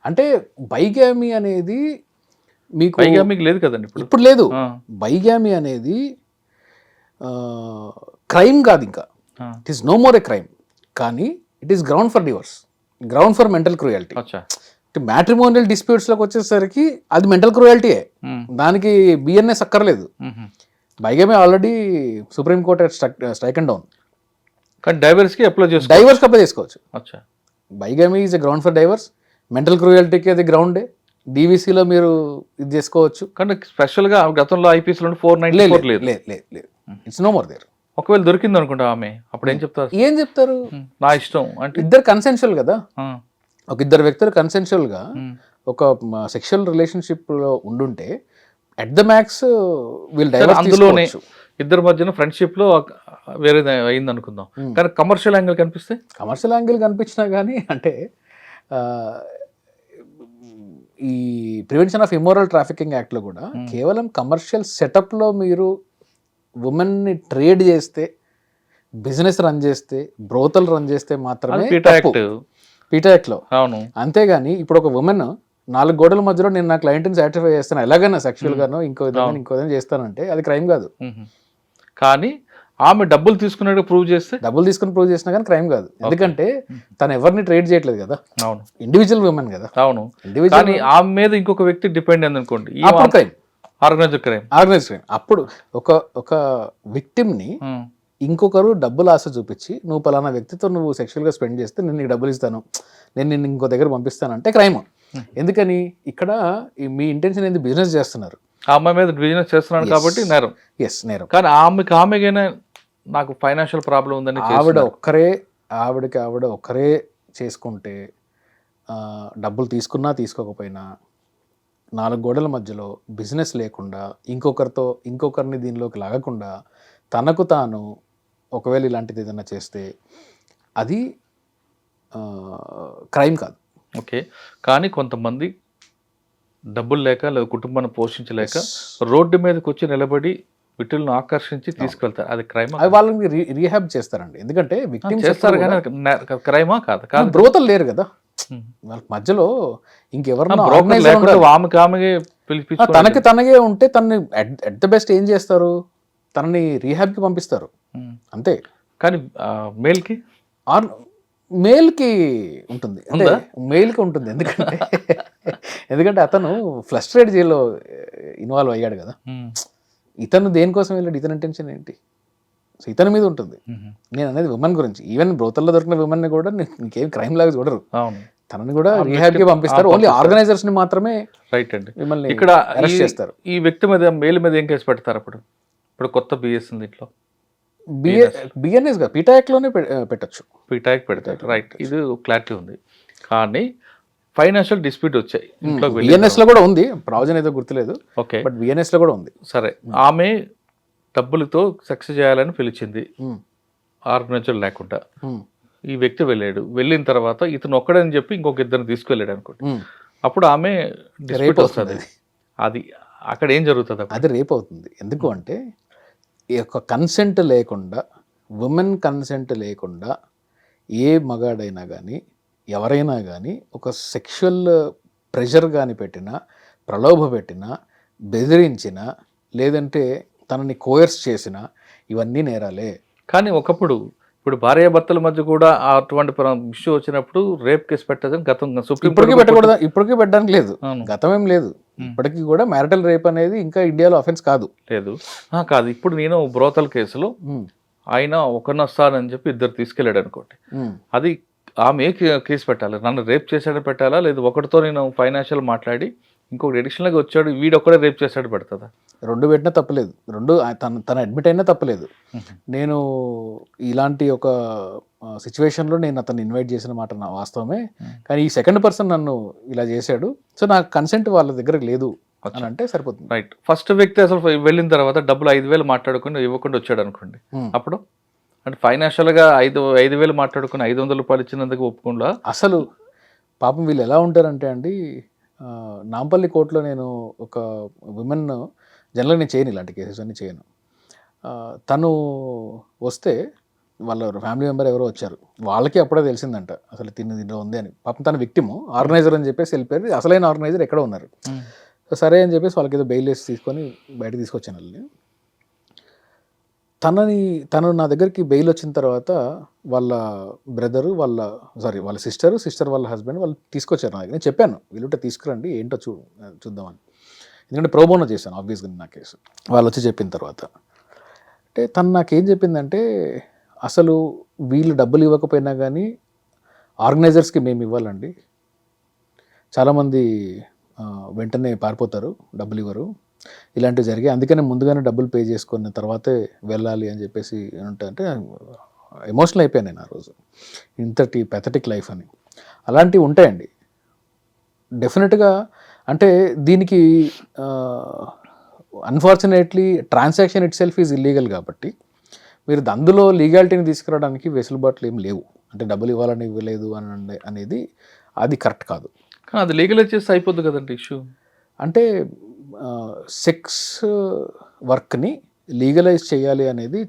అంటే బైగామి అనేది మీకు పైగా మీకు లేదు కదండి ఇప్పుడు. ఇప్పుడు లేదు. ఆ, బైగామి అనేది క్రైమ్ కాదు, ఇంకా ఆ, it is no more a crime, కానీ it is ground for divorce, ground for mental cruelty. అచ్చా. మ్యాట్రిమోనియల్ డిస్ప్యూట్స్లోకి వచ్చేసరికి అది మెంటల్ క్రూయాలిటీయే, ఉమ్, దానికి బిఎన్ఎస్ అక్కర్లేదు. ఉమ్. Bigamy already supreme court strike and down, కానీ డైవర్స్కి అప్లై చేసుకో. డైవర్స్ అప్లై చేసుకోవచ్చు. అచ్చా. Bigamy is a ground for divorce, mental క్రూయాలిటీకి అది గ్రౌండే. డీవీసీలో మీరు ఇది చేసుకోవచ్చు. కానీ స్పెషల్గా గతంలో ఐపీఎస్లో 494 లేదు. లేదు, ఇట్స్ నో మోర్ దేర్. ఒకవేళ దొరికింది అనుకుంటా ఆమె, అప్పుడు ఏం చెప్తారు? ఏం చెప్తారు? నా ఇష్టం అంటే. ఇద్దరు కన్సెన్షువల్ కదా, ఆ, ఒక ఇద్దరు వ్యక్తులు కన్సెన్షువల్గా ఉమ్. ఒక సెక్షువల్ రిలేషన్షిప్లో ఉండుంటే అట్ ద మ్యాక్స్ వీళ్ళు సరే, డైవర్స్ అందులోనే తీసుకోవచ్చు. ఇద్దరి మధ్యన ఫ్రెండ్షిప్ లో వేరే అయింది అనుకుందాం, కానీ కమర్షియల్ యాంగిల్ కనిపిస్తే కమర్షియల్ యాంగిల్ కనిపించినా కానీ అంటే ఈ ప్రివెన్షన్ ఆఫ్ ఇమ్మోరల్ ట్రాఫికింగ్ యాక్ట్లో కూడా కేవలం కమర్షియల్ సెటప్లో మీరు ఉమెన్ని ట్రేడ్ చేస్తే, బిజినెస్ రన్ చేస్తే, బ్రోతల్ రన్ చేస్తే మాత్రమే పీటా యాక్ట్. పీటా యాక్ట్లో. అవును. అంతేగాని ఇప్పుడు ఒక ఉమెన్ 4 గోడల మధ్యలో నేను నా క్లయింట్ని సాటిస్ఫై చేస్తాను, ఎలాగైనా సెక్షువల్గానో ఇంకో విధంగా చేస్తానంటే అది క్రైమ్ కాదు. కానీ ఆమె డబ్బులు తీసుకున్నట్టు ప్రూవ్ చేస్తే, డబ్బులు తీసుకుని ప్రూవ్ చేసినా కానీ క్రైమ్ కాదు, ఎందుకంటే తను ఎవరిని ట్రేడ్ చేయట్లేదు కదా, అవును, ఇండివిజువల్ ఉమెన్ కదా. అవును. ఇండివిజువల్ కానీ ఆమె మీద ఇంకొక వ్యక్తి డిపెండ్ అయింది అనుకోండి, అప్పుడు crime, organised crime. Organised crime. అప్పుడు ఒక విక్టిమ్ని ఇంకొకరు డబ్బులు ఆశ చూపించి నువ్వు పలానా వ్యక్తితో నువ్వు సెక్షువల్గా స్పెండ్ చేస్తే నేను నీకు డబ్బులు ఇస్తాను, నేను నిన్ను ఇంకో దగ్గర పంపిస్తానంటే క్రైమ్. ఎందుకని ఇక్కడ మీ ఇంటెన్షన్ ఏంది, బిజినెస్ చేస్తున్నారు, ఆ అమ్మాయి మీద బిజినెస్ చేస్తున్నాడు కాబట్టి నేరం. ఎస్, నేరం. కానీ ఆమెకైనా నాకు ఫైనాన్షియల్ ప్రాబ్లం ఉందని ఆవిడ ఒక్కరే చేసుకుంటే డబ్బులు తీసుకున్నా తీసుకోకపోయినా 4 గోడల మధ్యలో బిజినెస్ లేకుండా ఇంకొకరిని దీనిలోకి లాగకుండా తనకు తాను ఒకవేళ ఇలాంటిది ఏదైనా చేస్తే అది క్రైమ్ కాదు. ఓకే. కానీ కొంతమంది డబ్బులు లేక లేదా కుటుంబాన్ని పోషించలేక రోడ్డు మీదకి వచ్చి నిలబడి వీటిని ఆకర్షించి తీసుకెళ్తారు, అది క్రైమా? అవి వాళ్ళని రీహాబ్ చేస్తారండి, ఎందుకంటే విక్టిమ్స్ చేస్తారు కానీ క్రైమా కాదు. కాదు, బ్రోతలు లేరు కదా వాళ్ళ మధ్యలో, ఇంకెవరన్నా ఆమెకి పిలిపించి తనకి తనగే ఉంటే తనని అట్ ద బెస్ట్ ఏం చేస్తారు, తనని రీహాబ్కి పంపిస్తారు అంతే. కానీ మేల్కి మేల్కి ఉంటుంది, అంటే మేల్కి ఉంటుంది, ఎందుకంటే అతను ఫ్లస్ట్రేట్ జైల్లో ఇన్వాల్వ్ అయ్యాడు కదా, ఇతను దేనికోసం వెళ్ళాడు, ఇతని ఇంటెన్షన్ ఏంటి, సో ఇతని మీద ఉంటుంది. నేను అనేది ఉమెన్ గురించి, ఈవెన్ బ్రోతల్లో దొరికిన ఉమెన్ని కూడా నీకేం క్రైమ్ లాగా చూడరు, తనని కూడా రీహాబ్కి పంపిస్తారు, ఓన్లీ ఆర్గనైజర్స్ ని మాత్రమే రైట్ అండి మిమ్మల్ని ఇక్కడ అరెస్ట్ చేస్తారు. ఈ వ్యక్తి మీద మేల్ మీద ఏం కేసు పెడతారు ఇప్పుడు కొత్త బిఎస్ దీంట్లో? బిఎన్ఎస్ గా పీటా యాక్ట్ లోనే పెట్టచ్చు, పీటాక్ పెడతారు, రైట్. ఇది క్లారిటీ ఉంది. కానీ ఫైనాన్షియల్ డిస్ప్యూట్ వచ్చాయి ఇంట్లో, బిఎన్ఎస్ లో కూడా ఉంది, ప్రావిజన్ ఏదో గుర్తులేదు, ఓకే, బట్ బిఎన్ఎస్ లో కూడా ఉంది. సరే, ఆమె డబ్బులతో సెక్స్ చేయాలని పిలిచింది ఆర్గనైజర్ లేకుండా, ఈ వ్యక్తి వెళ్ళిన తర్వాత ఇతను ఒక్కడని చెప్పి ఇంకొక ఇద్దరిని తీసుకువెళ్ళాడు అనుకోండి, అప్పుడు ఆమె డిస్ప్యూట్ వస్తుంది. అది అక్కడ ఏం జరుగుతుంది? అది రేప్ అవుతుంది. ఎందుకు అంటే ఈ యొక్క కన్సెంట్ లేకుండా, ఉమెన్ కన్సెంట్ లేకుండా ఏ మగాడైనా కానీ ఎవరైనా కానీ ఒక సెక్షువల్ ప్రెషర్ కానీ పెట్టినా, ప్రలోభ పెట్టినా, బెదిరించినా, లేదంటే తనని కోయర్స్ చేసినా ఇవన్నీ నేరాలే. కానీ ఇప్పుడు భార్యాభర్తల మధ్య కూడా అటువంటి ఇష్యూ వచ్చినప్పుడు రేప్ కేసు పెట్టదని గతం సుప్రీం ఇప్పటికీ పెట్టకూడదు, ఇప్పటికీ పెట్టడానికి లేదు, గతం ఏం లేదు, ఇప్పటికీ కూడా మ్యారిటల్ రేప్ అనేది ఇంకా ఇండియాలో అఫెన్స్ కాదు. కాదు. ఇప్పుడు నేను బ్రోతల్ కేసులో ఆయన ఒకరిని వస్తానని చెప్పి ఇద్దరు తీసుకెళ్ళాడు అనుకోండి, అది ఆమె కేసు పెట్టాలి, నన్ను రేప్ చేశాడని పెట్టాలా, లేదు ఒకటితో నేను ఫైనాన్షియల్ మాట్లాడి ఇంకొకటి ఎడిషనల్గా వచ్చాడు వీడు ఒక్కడే రేప్ చేశాడు పెడుతుందా? రెండు పెట్టినా తప్పలేదు, తన అడ్మిట్ అయినా తప్పలేదు. నేను ఇలాంటి ఒక సిచ్యువేషన్లో నేను అతన్ని ఇన్వైట్ చేసిన మాట నా వాస్తవమే, కానీ ఈ సెకండ్ పర్సన్ నన్ను ఇలా చేశాడు, సో నాకు కన్సెంట్ వాళ్ళ దగ్గర లేదు అని అంటే సరిపోతుంది. రైట్. ఫస్ట్ వ్యక్తి అసలు వెళ్ళిన తర్వాత డబ్బులు 5,000 మాట్లాడుకుని ఇవ్వకుండా వచ్చాడు అనుకోండి, అప్పుడు అంటే ఫైనాన్షియల్గా 5,000 మాట్లాడుకుని 500 రూపాయలు ఇచ్చినందుకు ఒప్పుకుండా అసలు పాపం వీళ్ళు ఎలా ఉంటారంటే అండి, నాంపల్లి కోర్టులో నేను ఒక విమెన్, జనరల్గా నేను చేయను ఇలాంటి కేసెస్ అన్ని చేయను. తను వస్తే వాళ్ళ ఫ్యామిలీ మెంబర్ ఎవరో వచ్చారు, వాళ్ళకి అప్పుడే తెలిసిందంట అసలు దీంట్లో ఉంది అని. పాపం తన విక్టిమ్ ఆర్గనైజర్ అని చెప్పేసి వెళ్ళిపోయారు, అసలైన ఆర్గనైజర్ ఎక్కడ ఉన్నారు. సరే అని చెప్పేసి వాళ్ళకి ఏదో బెయిల్ వేసి తీసుకొని బయటకు తీసుకొచ్చాను వాళ్ళని. తను నా దగ్గరికి బెయిల్ వచ్చిన తర్వాత వాళ్ళ బ్రదరు వాళ్ళ సిస్టర్ వాళ్ళ హస్బెండ్ వాళ్ళు తీసుకొచ్చారు నా దగ్గర. నేను చెప్పాను వీళ్ళుంటే తీసుకురండి, ఏంటో చూద్దామని. ఎందుకంటే ప్రోబోనో చేశాను ఆబ్వియస్గా నా కేసు. వాళ్ళు వచ్చి చెప్పిన తర్వాత అంటే తను నాకేం చెప్పిందంటే, అసలు వీళ్ళు డబ్బులు ఇవ్వకపోయినా కానీ ఆర్గనైజర్స్కి మేము ఇవ్వాలండి, చాలామంది వెంటనే పారిపోతారు, డబ్బులు ఇవ్వరు, ఇలాంటివి జరిగాయి, అందుకనే ముందుగానే డబ్బులు పే చేసుకున్న తర్వాతే వెళ్ళాలి అని చెప్పేసి అంటే ఎమోషనల్ అయిపోయాను నేను ఆ రోజు. ఇంతటి పెథటిక్ లైఫ్ అని. అలాంటివి ఉంటాయండి డెఫినెట్గా. అంటే దీనికి unfortunately transaction it self is illegal కాబట్టి మీరు అందులో లీగాలిటీని తీసుకురావడానికి వెసులుబాట్లు ఏం లేవు. అంటే డబ్బులు ఇవ్వాలని ఇవ్వలేదు అని అనేది అది కరెక్ట్ కాదు. కానీ అది లీగలైజ్ చేస్తే అయిపోద్ది కదండి ఇష్యూ. అంటే సెక్స్ వర్క్ని లీగలైజ్ చేయాలి అనేది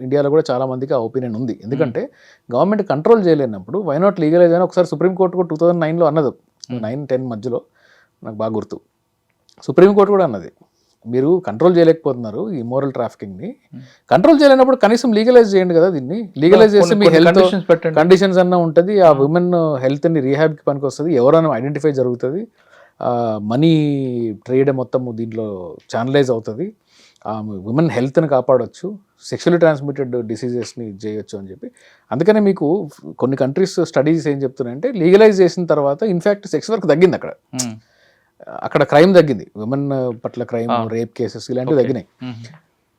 ఇండియాలో కూడా చాలా మందికి ఆ ఒపీనియన్ ఉంది. ఎందుకంటే గవర్నమెంట్ కంట్రోల్ చేయలేనప్పుడు వై నాట్ లీగలైజ్ అని ఒకసారి సుప్రీంకోర్టు కూడా 2009లో అన్నది, 9-10 మధ్యలో నాకు బాగా గుర్తు. సుప్రీంకోర్టు కూడా అన్నది, మీరు కంట్రోల్ చేయలేకపోతున్నారు ఈ ఇమ్మోరల్ ట్రాఫికింగ్ని, కంట్రోల్ చేయలేనప్పుడు కనీసం లీగలైజ్ చేయండి కదా. దీన్ని లీగలైజ్ చేస్తే మీ హెల్త్ కండిషన్స్ అన్న ఉంటుంది, ఆ ఉమెన్ హెల్త్ని రీహాబ్కి పనికి వస్తుంది, ఎవరైనా ఐడెంటిఫై జరుగుతుంది, మనీ ట్రేడ్ మొత్తం దీంట్లో ఛానలైజ్ అవుతుంది, ఉమెన్ హెల్త్ని కాపాడవచ్చు, సెక్షువల్లీ ట్రాన్స్మిటెడ్ డిసీజెస్ని చేయొచ్చు అని చెప్పి. అందుకనే మీకు కొన్ని కంట్రీస్ స్టడీస్ ఏం చెప్తున్నాయంటే, లీగలైజ్ చేసిన తర్వాత ఇన్ఫ్యాక్ట్ సెక్స్ వర్క్ తగ్గింది అక్కడ క్రైమ్ తగ్గింది, ఉమెన్ పట్ల క్రైమ్, రేప్ కేసెస్ ఇలాంటివి తగ్గినాయి.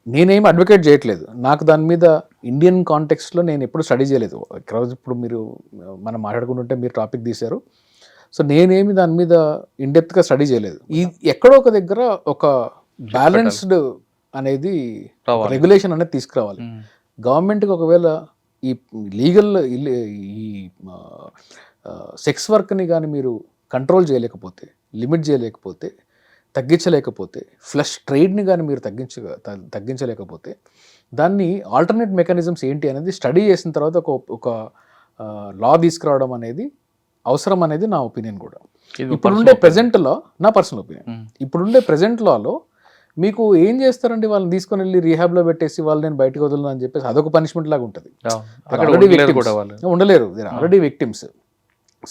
నేనేం అడ్వకేట్ చేయట్లేదు, నాకు దాని మీద ఇండియన్ కాంటెక్స్ట్లో నేను ఎప్పుడు స్టడీ చేయలేదు. ఇప్పుడు మనం మాట్లాడుకుంటుంటే మీరు టాపిక్ తీశారు, సో నేనేమి దాని మీద ఇన్డెప్త్గా స్టడీ చేయలేదు. ఎక్కడో ఒక దగ్గర ఒక బ్యాలెన్స్డ్ అనేది రెగ్యులేషన్ అనేది తీసుకురావాలి. గవర్నమెంట్కి ఒకవేళ ఈ లీగల్ ఈ సెక్స్ వర్క్ని కానీ మీరు కంట్రోల్ చేయలేకపోతే, లిమిట్ చేయలేకపోతే, తగ్గించలేకపోతే, ఫ్లష్ ట్రేడ్ని కానీ మీరు తగ్గించలేకపోతే, దాన్ని ఆల్టర్నేట్ మెకానిజమ్స్ ఏంటి అనేది స్టడీ చేసిన తర్వాత ఒక లా తీసుకురావడం అనేది అవసరం అనేది నా ఒపీనియన్ కూడా. ఇప్పుడుండే ప్రెజెంట్ లా, నా పర్సనల్ ఒపీనియన్, ఇప్పుడుండే ప్రెజెంట్ లాలో మీకు ఏం చేస్తారండి, వాళ్ళని తీసుకొని వెళ్ళి రీహాబ్లో పెట్టేసి వాళ్ళు నేను బయటకు వదలను అని చెప్పేసి అదొక పనిష్మెంట్ లాగా ఉంటుంది. ఉండలేరు, ఆల్రెడీ విక్టిమ్స్.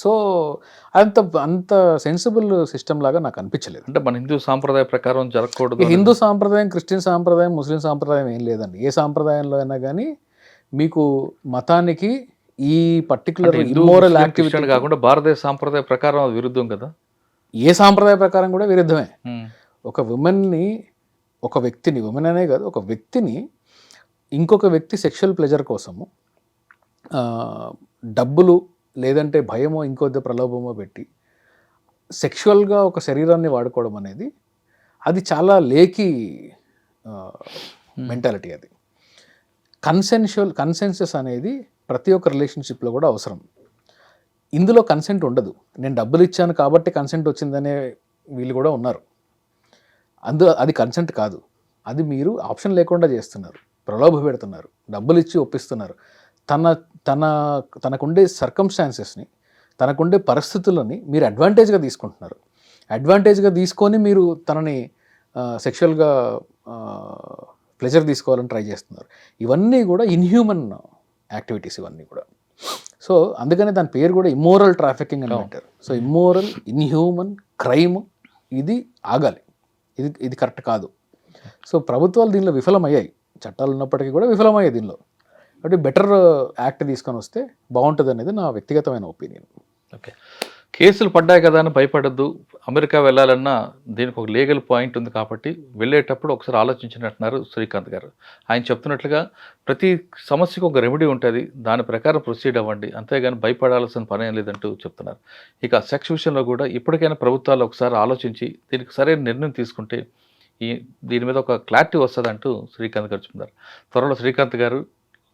సో అంత సెన్సిబుల్ సిస్టమ్ లాగా నాకు అనిపించలేదు. అంటే మన హిందూ సాంప్రదాయ ప్రకారం జరగకూడదు. హిందూ సాంప్రదాయం, క్రిస్టియన్ సాంప్రదాయం, ముస్లిం సాంప్రదాయం ఏం లేదండి. ఏ సాంప్రదాయంలో అయినా కానీ మీకు మతానికి ఈ పర్టికులర్ ఇమ్మోరల్ యాక్టివిటీ కాకుండా భారతదేశ సాంప్రదాయ ప్రకారం అది విరుద్ధం కదా. ఏ సాంప్రదాయ ప్రకారం కూడా విరుద్ధమే. ఒక ఉమెన్ని, ఒక వ్యక్తిని, ఉమెన్ అనే కాదు, ఒక వ్యక్తిని ఇంకొక వ్యక్తి సెక్షువల్ ప్లెజర్ కోసము డబ్బులు లేదంటే భయమో ఇంకొద్ది ప్రలోభమో పెట్టి సెక్షువల్గా ఒక శరీరాన్ని వాడుకోవడం అనేది అది చాలా లేకి మెంటాలిటీ. అది కన్సెన్సస్ అనేది ప్రతి ఒక్క రిలేషన్షిప్లో కూడా అవసరం. ఇందులో కన్సెంట్ ఉండదు. నేను డబ్బులు ఇచ్చాను కాబట్టి కన్సెంట్ వచ్చిందనే వీళ్ళు కూడా ఉన్నారు. అది కన్సెంట్ కాదు, అది మీరు ఆప్షన్ లేకుండా చేస్తున్నారు, ప్రలోభ పెడుతున్నారు, డబ్బులు ఇచ్చి ఒప్పిస్తున్నారు. తనకుండే సర్కమ్స్టాన్సెస్ని, తనకుండే పరిస్థితులని మీరు అడ్వాంటేజ్గా తీసుకుంటున్నారు. అడ్వాంటేజ్గా తీసుకొని మీరు తనని సెక్షువల్గా ప్లెజర్ తీసుకోవాలని ట్రై చేస్తున్నారు. ఇవన్నీ కూడా ఇన్హ్యూమన్ యాక్టివిటీస్ ఇవన్నీ కూడా. సో అందుకనే దాని పేరు కూడా ఇమ్మోరల్ ట్రాఫికింగ్ అని అంటారు. సో ఇమ్మోరల్, ఇన్హ్యూమన్ క్రైమ్ ఇది ఆగాలి, ఇది కరెక్ట్ కాదు. సో ప్రభుత్వాలు దీనిలో విఫలమయ్యాయి, చట్టాలు ఉన్నప్పటికీ కూడా విఫలమయ్యాయి దీనిలో. కాబట్టి బెటర్ యాక్ట్ తీసుకొని వస్తే బాగుంటుంది అనేది నా వ్యక్తిగతమైన ఒపీనియన్. ఓకే, కేసులు పడ్డాయి కదా అని భయపడద్దు. అమెరికా వెళ్ళాలన్నా దీనికి ఒక లీగల్ పాయింట్ ఉంది కాబట్టి వెళ్ళేటప్పుడు ఒకసారి ఆలోచించినట్టున్నారు శ్రీకాంత్ గారు. ఆయన చెప్తున్నట్లుగా ప్రతి సమస్యకు ఒక రెమెడీ ఉంటుంది, దాని ప్రకారం ప్రొసీడ్ అవ్వండి, అంతేగాని భయపడాల్సిన పని ఏం లేదంటూ చెప్తున్నారు. ఇక సెక్స్ విషయంలో కూడా ఇప్పటికైనా ప్రభుత్వాలు ఒకసారి ఆలోచించి దీనికి సరైన నిర్ణయం తీసుకుంటే దీని మీద ఒక క్లారిటీ వస్తుంది అంటూ శ్రీకాంత్ గారు చెప్తున్నారు. త్వరలో శ్రీకాంత్ గారు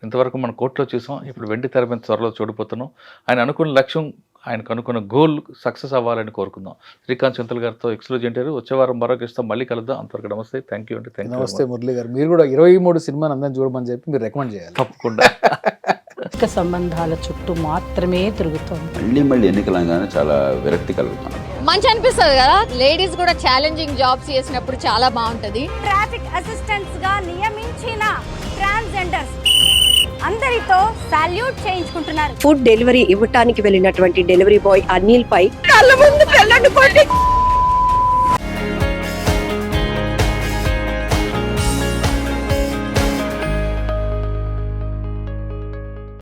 ఇంతవరకు మనం కోర్టులో చూసాం, ఇప్పుడు వెండి తెర మీద త్వరలో చూడబోతున్నాం. ఆయన అనుకున్న లక్ష్యం, ఆయనకు అనుకున్న గోల్ సక్సెస్ అవ్వాలని కోరుకుందాం. శ్రీకాంత్ చింతల్ గారితో ఎక్స్క్లూజ్ ఇంటర్వ్యూ. వచ్చే వారం మరొక ఇస్తాం, మళ్ళీ కలుద్దాం. అంతవరకు నమస్తే, థ్యాంక్ యూ అండి. నమస్తే మురళి గారు, మీరు కూడా 23 సినిమాని అందరం చూడమని చెప్పి మీరు రికమెండ్ చేయాలి. తప్పకుండా. ఇక సంబంధాల చుట్టూ మాత్రమే తిరుగుతోంది. మళ్ళీ ఎన్నికలంగానే చాలా విరక్తి కలుగుతాను. మంచి అనిపిస్తుంది కదా, లేడీస్ కూడా ఛాలెంజింగ్ జాబ్స్ చేసినప్పుడు చాలా బాగుంటది. ట్రాఫిక్ అసిస్టెంట్స్ గా నియమించిన ట్రాన్స్జెండర్స్ అందరితో సాల్యూట్ చేయించుకుంటున్నారు. ఫుడ్ డెలివరీ ఇవ్వటానికి వెళ్ళినటువంటి డెలివరీ బాయ్ అనిల్ పై కళ్ళ ముందు